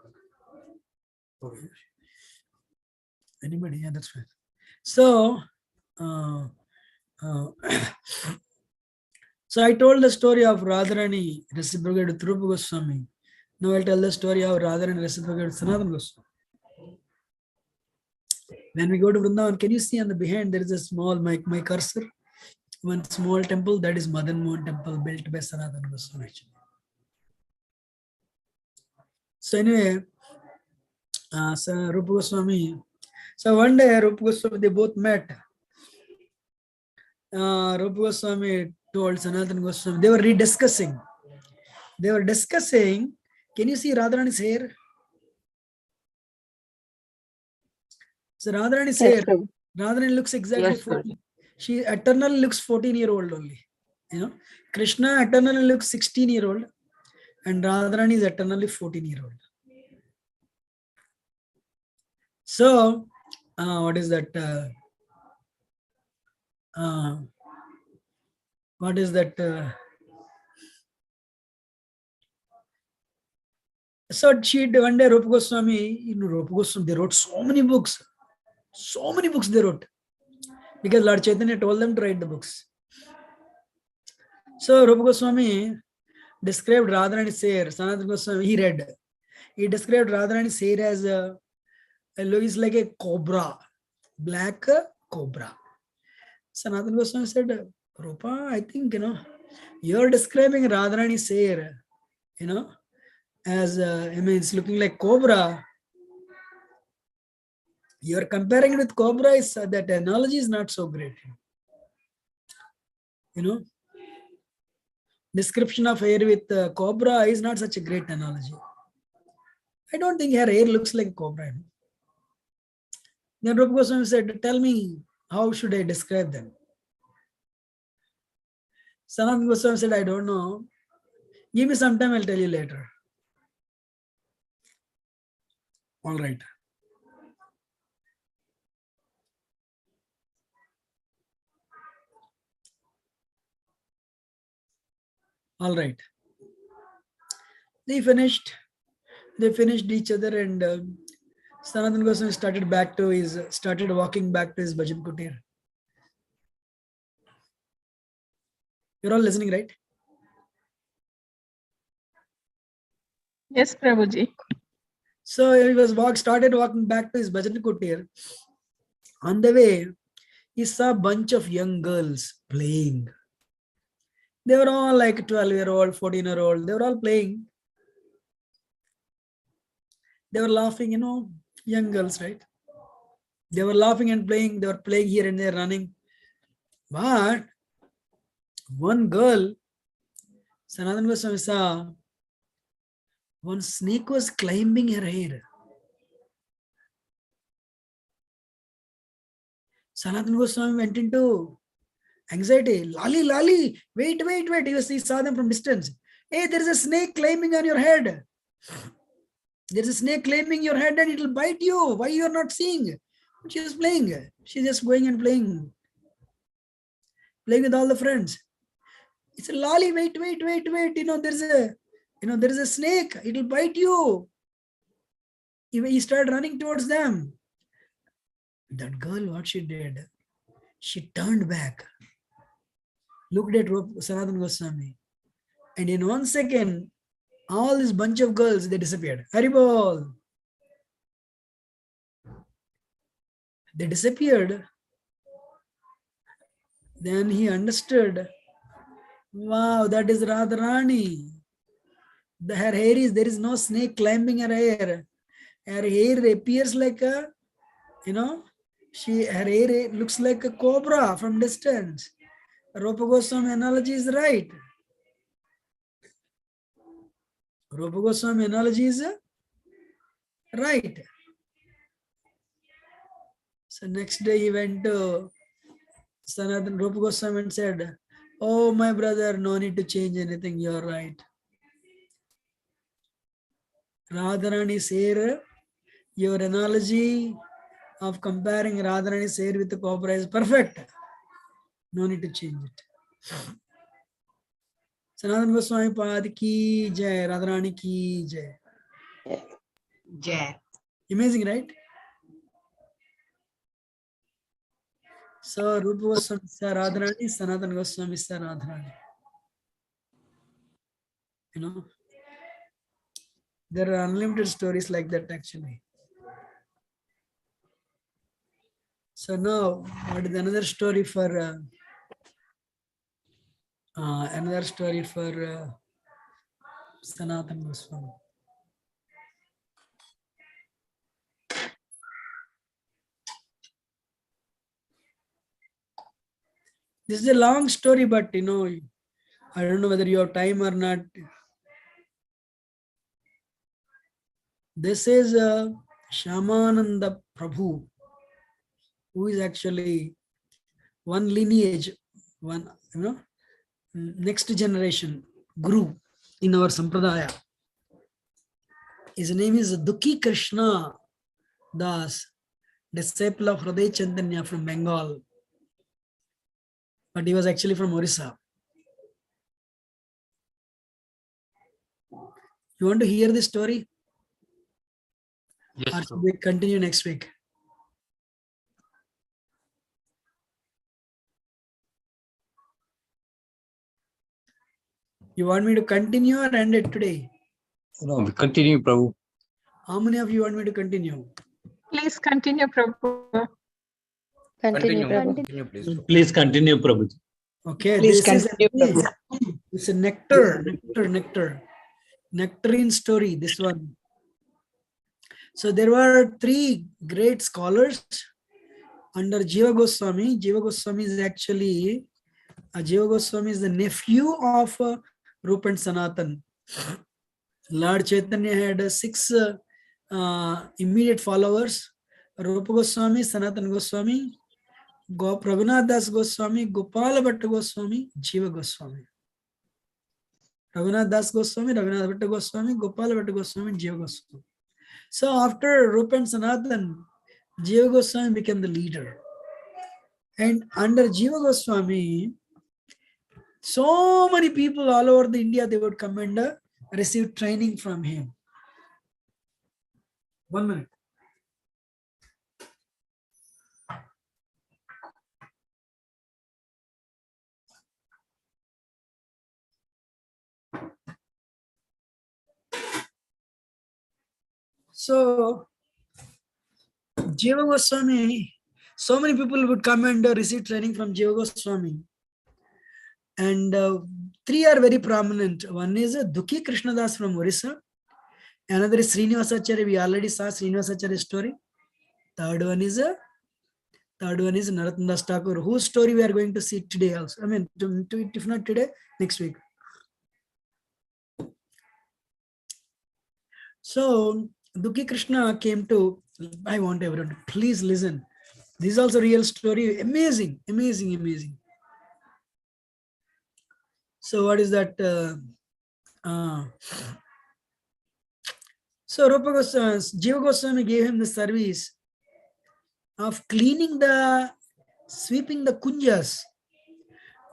Anybody? Yeah, that's fine. So, uh, uh, so I told the story of Radharani reciprocated to Rupa Goswami. Now I'll tell the story of Radharani reciprocated to Sanatana Goswami. When we go to Vrindavan, can you see on the behind there is a small my cursor? One small temple, that is Madan Mohan temple built by Sanatana Goswami. So anyway, so Rupa Goswami. So one day Rupa Goswami, they both met. Rupa Goswami told Sanatana Goswami, they were rediscussing. They were discussing, can you see Radharani's hair? So Radharani's Yes, hair, Prabhu. Radharani looks exactly Yes, 14. Guruji. She eternally looks 14-year-old only. You know, Krishna eternally looks 16-year-old and Radharani is eternally 14-year-old. So, what is that? What is that? So she one day Rupa Goswami, Rupa Goswami, they wrote so many books they wrote because Lord Chaitanya told them to write the books. So Rupa Goswami described Radharani's hair. Sanatana Goswami, he described Radharani's hair as looks like a cobra, black cobra. Sanatana Goswami said, Rupa, I think, you're describing Radharani's hair, as, it's looking like cobra. You're comparing it with cobra, that analogy is not so great. Description of hair with cobra is not such a great analogy. I don't think her hair looks like a cobra. Then Rupa Goswami said, tell me, how should I describe them? Sanatana Goswami said, I don't know. Give me some time, I'll tell you later. All right. All right. They finished each other and Sanatana Goswami started walking back to his bhajan kutir. You're all listening, right? Yes, Prabhuji. So he started walking back to his bhajan kutir. On the way, he saw a bunch of young girls playing. They were all like 12-year-old, 14-year-old. They were all playing. They were laughing, young girls, right? They were laughing and playing. They were playing here and there, running. But one girl, Sanatana Goswami saw, one snake was climbing her hair. Sanatana Goswami went into anxiety. Lali, wait. He saw them from distance. Hey, there is a snake climbing on your head. There's a snake climbing your head and it will bite you. Why you are not seeing? She was playing. She's just going and playing with all the friends. It's a lolly. Wait. There is a snake. It will bite you. He started running towards them. That girl, what she did? She turned back, looked at Sanatana Goswami, and in 1 second, all this bunch of girls, they disappeared. Haribol. They disappeared. Then he understood, wow, that is Radharani. Her hair there is no snake climbing her hair. Her hair appears like a, her hair looks like a cobra from distance. Rupa Goswami analogy is right. Rupa Goswami analogy is right. So next day he went to Sanatana Rupa Goswami and said, oh, my brother, no need to change anything. You're right. Radharani's hair, your analogy of comparing Radharani's hair with the cobra is perfect. No need to change it. Sanatana Goswami Pad ki jai, Radharani ki jai. Jai. Amazing, right? So Rupa Goswami Sir Radharani, Sanatana Goswami Sir Radharani. You know, there are unlimited stories like that actually. So now, what is another story for Sanatana Goswami? This is a long story, but I don't know whether you have time or not. This is Shamananda Prabhu, who is actually one lineage, one next generation guru in our Sampradaya. His name is Dukhi Krishna Das, disciple of Hriday Chaitanya from Bengal, but he was actually from Orissa. You want to hear this story? Yes, Or should we continue next week? You want me to continue or end it today? No, we continue, Prabhu. How many of you want me to continue? Please continue, Prabhu. Continue, Prabhu. Continue, please. Prabhu. Please continue, Prabhu. Okay, Please this is continue, Prabhu. it's a nectarine story, this one. So there were three great scholars under Jiva Goswami. Jiva Goswami is actually Jiva Goswami is the nephew of Rupa and Sanatan. Lord Chaitanya had six immediate followers: Rupa Goswami, Sanatan Goswami, Raghunath Das Goswami, Gopala Bhatta Goswami, Jiva Goswami. Raghunath Das Goswami, Raghunath Bhatta Goswami, Gopala Bhatta Goswami, Jiva Goswami. So after Rupa and Sanatan, Jiva Goswami became the leader. And under Jiva Goswami, so many people all over the India, they would come and receive training from him. 1 minute. So Jiva Goswami, so many people would come and receive training from Jiva Goswami. And three are very prominent. One is Dukhi Krishnadas from Orissa. Another is Srinivasacharya. We already saw Srinivasacharya's story. Third one is Narottam Das Thakur, whose story we are going to see today also. I mean, if not today, next week. So Dukhi Krishna came to, I want everyone to please listen. This is also real story. Amazing, amazing, amazing. So what is that? So Rupa Goswami, Jiva Goswami gave him the service of sweeping the kunjas.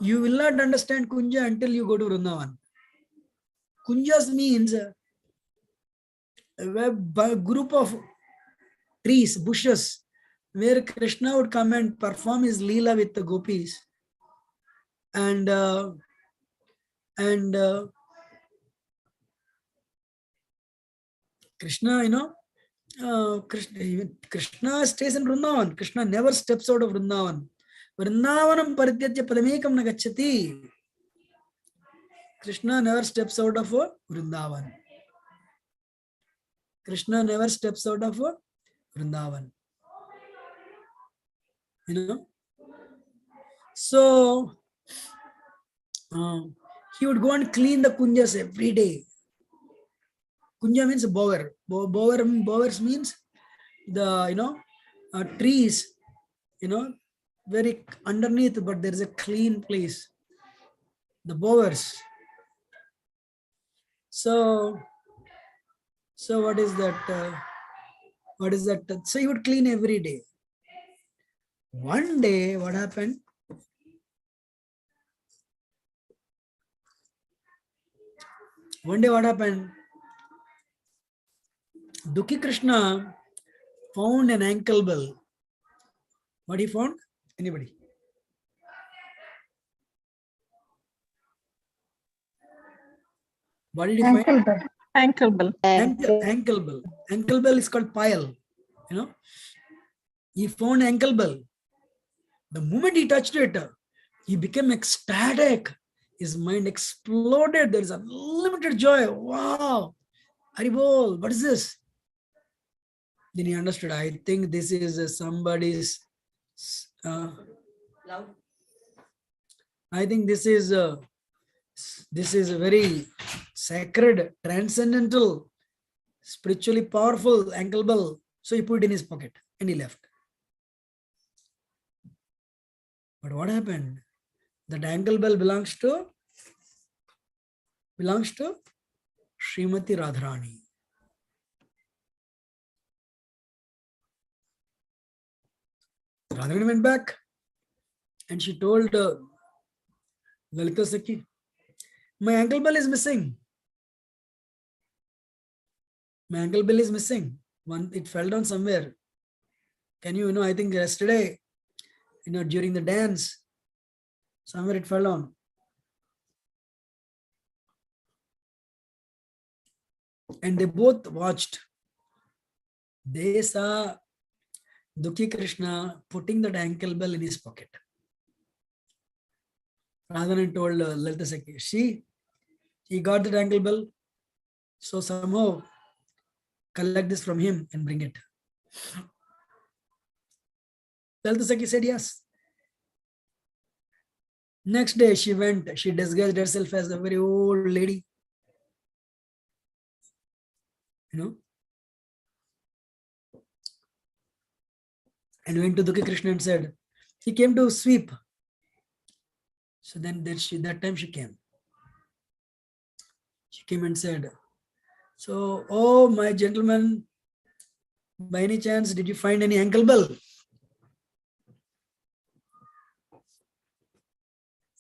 You will not understand kunja until you go to Vrindavan. Kunjas means a group of trees, bushes, where Krishna would come and perform his leela with the gopis. And Krishna, Krishna stays in Vrindavan. Krishna never steps out of Vrindavan. Vrindavanam parityajya padamekam na gacchati. Krishna never steps out of Vrindavan. Krishna never steps out of Vrindavan. So he would go and clean the kunjas every day. Kunja means bower. Bowers means the trees, very underneath, but there is a clean place. The bowers. So what is that? So he would clean every day. One day, what happened? One day what happened? Dukhi Krishna found an ankle bell. What he found? Anybody? What did he find? Ankle bell. Ankle bell. Ankle bell. Ankle bell is called pile. You know, he found ankle bell. The moment he touched it, he became ecstatic. His mind exploded. There is unlimited joy. Wow. Haribol, what is this? Then he understood. I think this is somebody's. I think this is a very sacred, transcendental, spiritually powerful ankle bell. So he put it in his pocket and he left. But what happened? That ankle bell belongs to Srimati Radharani. Radharani went back and she told Lalita Sakhi, my ankle bell is missing. My ankle bell is missing. It fell down somewhere. Can you, I think yesterday, during the dance, somewhere it fell down. And they both watched. They saw Dukhi Krishna putting that ankle bell in his pocket. Radharani told Lalita Sakhi, see, he got that ankle bell. So somehow collect this from him and bring it. Lalita Sakhi said yes. Next day she went, she disguised herself as a very old lady. And went to Dukhi Krishna and said, he came to sweep. So then that time she came. She came and said, so, oh my gentleman, by any chance, did you find any ankle bell?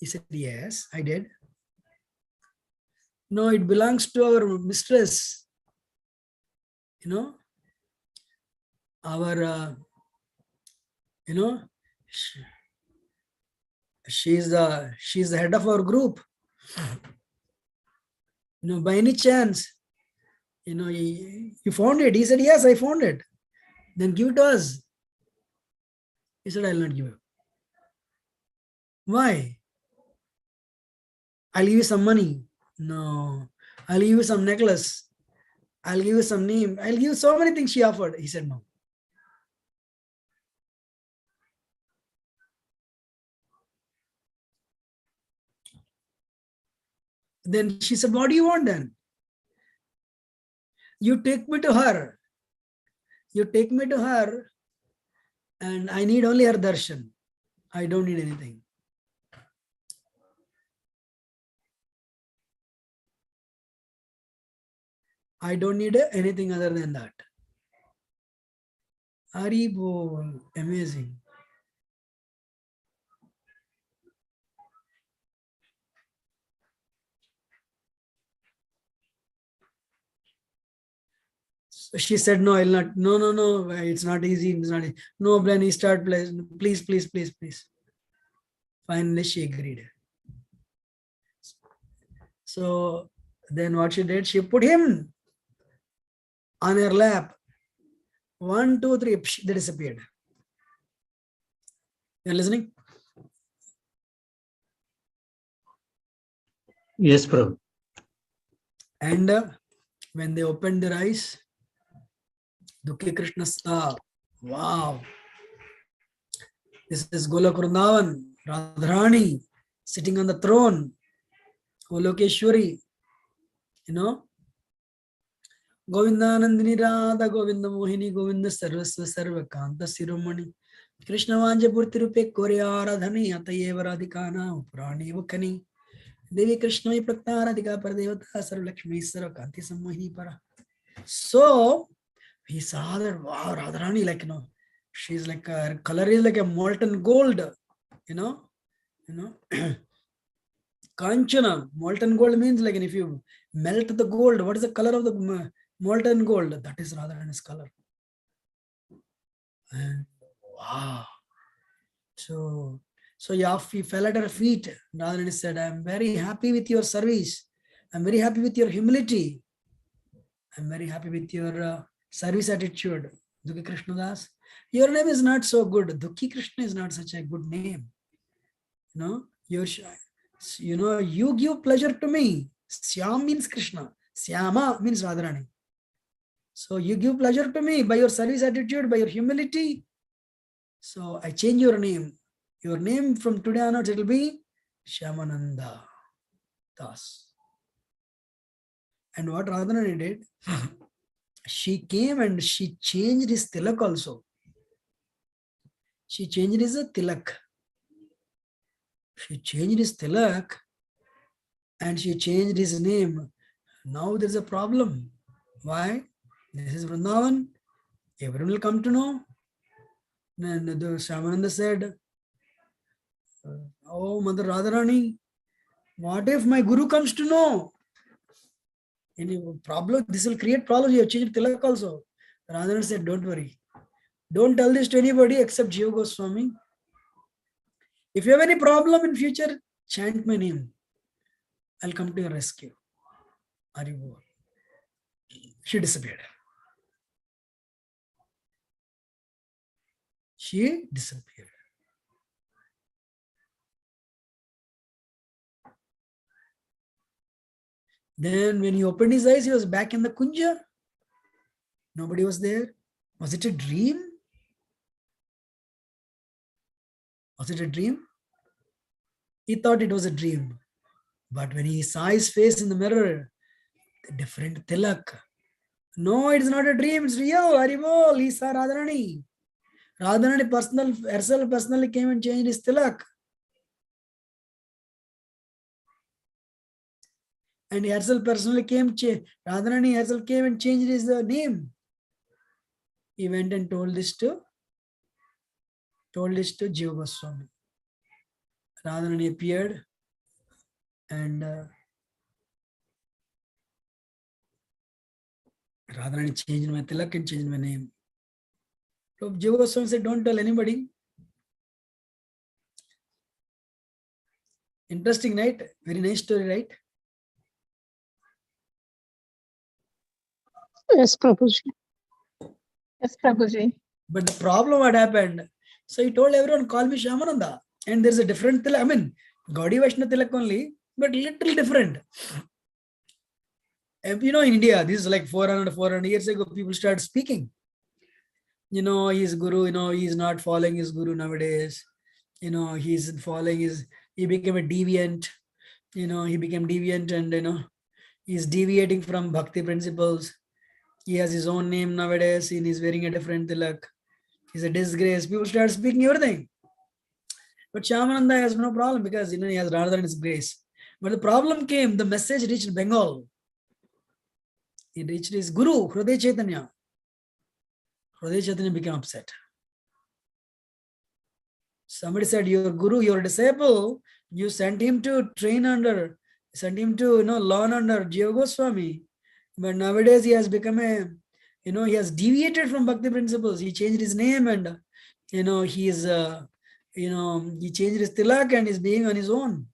He said, yes, I did. No, it belongs to our mistress. Our, she's the head of our group. By any chance, you found it? He said, yes, I found it. Then give it to us. He said, I'll not give it. Why? I'll give you some money. No. I'll give you some necklace. I'll give you some name. I'll give you so many things she offered. He said, no. Then she said, what do you want then? You take me to her. You take me to her and I need only her darshan. I don't need anything. I don't need anything other than that. Haribol, amazing. So she said, no, I'll not. No, it's not easy. It's not easy. No, Blenny, start, please. Finally, she agreed. So then what she did, she put him on her lap. 1, 2, 3, they disappeared. You're listening? Yes, Prabhu. And when they opened their eyes, Dukhi Krishna saw, wow, this is Golok Vrindavan, Radharani sitting on the throne, Golokeshwari, Govindanandini Radha, Govinda Mohini, Govinda Sarvasva Sarva Kanta Siromani, Krishna Vanja Purti Rupe Korya Radhani, Atayeva Radhikana, Purani Vakani, Devi Krishna Praktara Radhika Paradevata, Sarva Lakshmi Sarva Kanti Sammohini Para. So he saw that, wow, Radharani, she's like, her color is like a molten gold, Kanchana, molten gold means like if you melt the gold, what is the color of the molten gold? That is Radharani's color. And wow. So he fell at her feet. Radharani said, I am very happy with your service. I'm very happy with your humility. I'm very happy with your service attitude. Dukhi Krishnadas, your name is not so good. Dukhi Krishna is not such a good name. You give pleasure to me. Syam means Krishna. Syama means Radharani. So you give pleasure to me by your service attitude, by your humility. So I change your name. Your name from today onwards, it will be Shyamananda Das. And what Radharani did, she came and she changed his tilak also. She changed his tilak. She changed his tilak and she changed his name. Now there's a problem. Why? This is Vrindavan. Everyone will come to know. And the Shyamananda said, oh, Mother Radharani, what if my Guru comes to know? Any problem? This will create problems. You have changed tilak also. Radharani said, don't worry. Don't tell this to anybody except Jiva Goswami. If you have any problem in future, chant my name. I'll come to your rescue. Haribol. She disappeared. She disappeared. Then when he opened his eyes, he was back in the Kunja. Nobody was there. Was it a dream? Was it a dream? He thought it was a dream. But when he saw his face in the mirror, the different tilak. No, it is not a dream, it's real. Haribol, he saw Radharani. Radharani herself personally came and changed his tilak. And herself personally Radharani herself came and changed his name. He went and told this to Jiva Goswami. Radharani appeared and Radharani changed my tilak and changed my name. So Jiva Goswami said, don't tell anybody. Interesting, right? Very nice story, right? Yes, Prabhuji. Yes, Prabhuji. But the problem what happened, so he told everyone, call me Shyamananda. And there's a different tilak, I mean, Gaudiya Vaishnava tilak only, but little different. In India, this is like 400 years ago, people started speaking. His guru, he's not following his guru nowadays. He's following he became a deviant. He became deviant and, he's deviating from Bhakti principles. He has his own name nowadays and he's wearing a different tilak. He's a disgrace. People start speaking everything. But Shyamananda has no problem because, he has Radharani's grace. But the problem came, the message reached Bengal. It reached his guru, Hriday Chaitanya. Hriday Chaitanya became upset. Somebody said, your guru, your disciple, you sent him to learn under Jiva Goswami. But nowadays he has become he has deviated from Bhakti principles. He changed his name and, he is, he changed his tilak and is being on his own.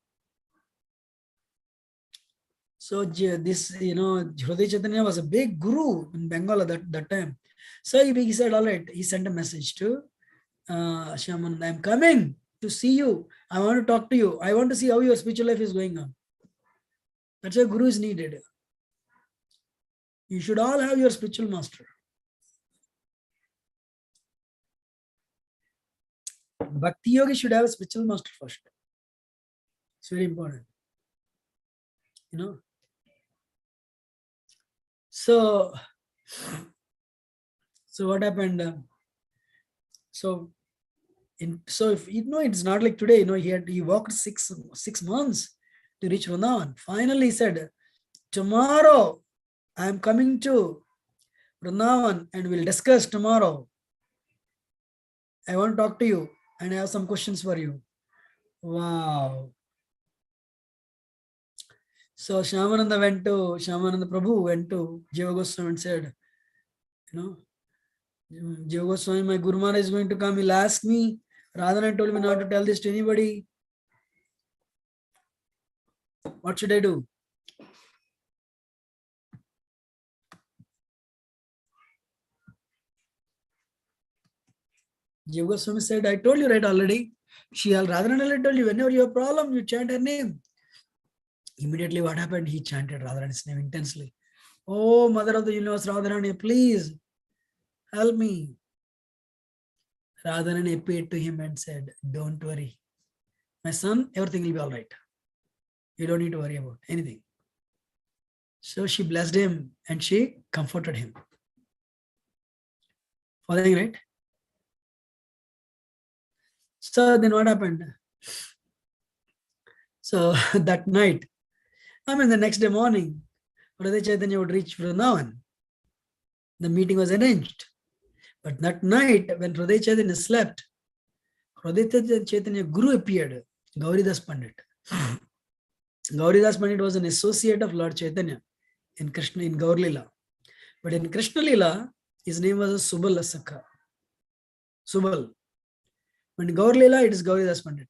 So this, Hriday Chaitanya was a big guru in Bengal at that time. So he said, all right, he sent a message to Shyamananda, I'm coming to see you. I want to talk to you. I want to see how your spiritual life is going on. That's why guru is needed. You should all have your spiritual master. Bhakti yogi should have a spiritual master first. It's very important. So what happened? So if it's not like today. He walked six months to reach Vrindavan. Finally, he said, tomorrow I am coming to Vrindavan and we'll discuss tomorrow. I want to talk to you and I have some questions for you. Wow. So Shyamananda Prabhu went to Jiva Goswami and said, Jiva Goswami, my Guru Maharaj is going to come. He'll ask me. Radhana told me not to tell this to anybody. What should I do? Jiva Goswami said, I told you right already. Radharani told you, whenever you have a problem, you chant her name. Immediately what happened? He chanted Radharani's name intensely. Oh, Mother of the Universe, Radharani, please help me. Radharani appeared to him and said, don't worry. My son, everything will be all right. You don't need to worry about anything. So she blessed him and she comforted him. Following, right? So then what happened? So that night, the next day morning, Radha Chaitanya would reach Vrindavan. The meeting was arranged. But that night, when Radha Chaitanya slept, Radha Chaitanya Guru appeared, Gauridas Pandit. Gauridas Pandit was an associate of Lord Chaitanya in Gaur Lila. But in Krishna Lila, his name was Subal Asakha. Subal. But in Gaur Lila, it is Gauridas Pandit.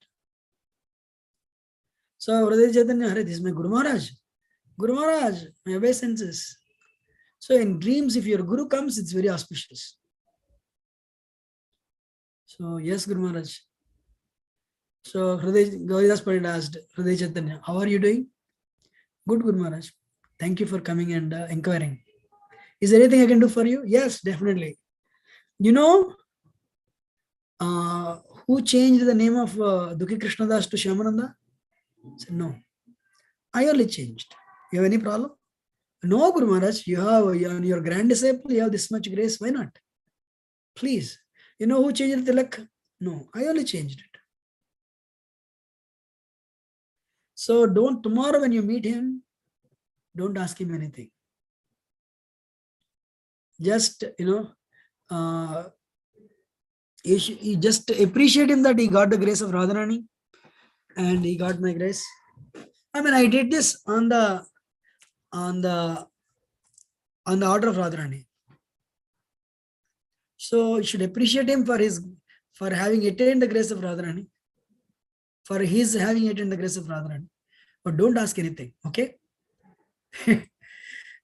So Radha Chaitanya, this is my Guru Maharaj. Guru Maharaj, my obeisances. So in dreams, if your Guru comes, it's very auspicious. So yes, Guru Maharaj. So Gauridas Pandit asked Radha Chaitanya, how are you doing? Good, Guru Maharaj. Thank you for coming and inquiring. Is there anything I can do for you? Yes, definitely. You know who changed the name of Dukhi Krishnadas to Shyamananda? I said, no. I only changed. You have any problem? No, Guru Maharaj. You have your grand disciple, you have this much grace. Why not? Please. You know who changed the tilak? No, I only changed it. So tomorrow when you meet him, don't ask him anything. Just, you just appreciate him that he got the grace of Radharani and he got my grace. I did this on the order of Radharani. So you should appreciate him for having attained the grace of Radharani, for his having attained the grace of Radharani. But don't ask anything, okay?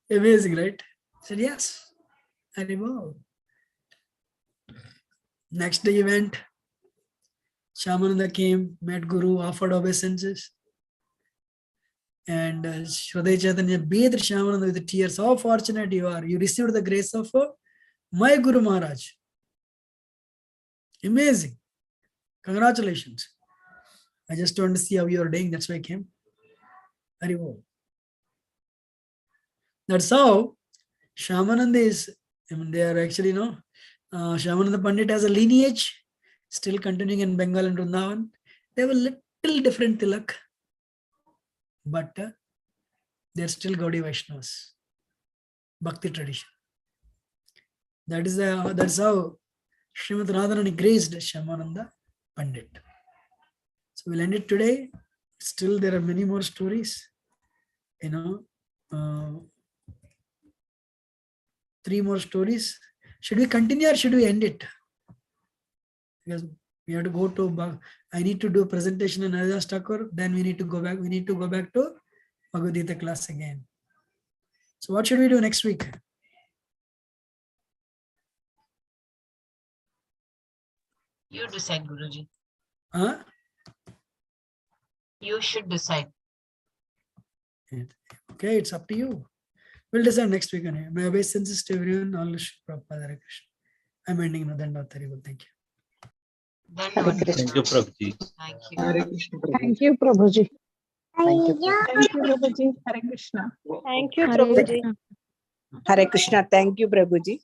Amazing, right? I said, yes. I removed. Next day event, Shyamananda came, met Guru, offered obeisances. And Radha Chaitanya bathed Shyamananda with tears. How fortunate you are. You received the grace of my Guru Maharaj. Amazing. Congratulations. I just want to see how you are doing. That's why I came. Very well. That's how Shyamananda is. They are actually, Shyamananda Pandit has a lineage still continuing in Bengal and Vrindavan. They have a little different tilak, but they're still Gaudiya Vaishnavas, Bhakti tradition. That's how Srimati Radharani graced Shyamananda Pandit. So we'll end it today. Still, there are many more stories. 3 more stories. Should we continue or should we end it? Because we have to go to, I need to do a presentation in Haridas Thakur, then we need to go back. We need to go back to Bhagavad Gita class again. So what should we do next week? You decide, Guruji. Huh? You should decide. Okay, it's up to you. We'll decide next week. My obeisances to everyone. All Prabhupada Hare Krishna. I'm ending now. Thank you. Thank you, Prabhuji. Thank you. Thank you, Prabhuji. Thank you, Prabhuji. Hare Krishna. Thank you, Hare Prabhuji. Krishna. Hare Krishna. Thank you, Prabhuji.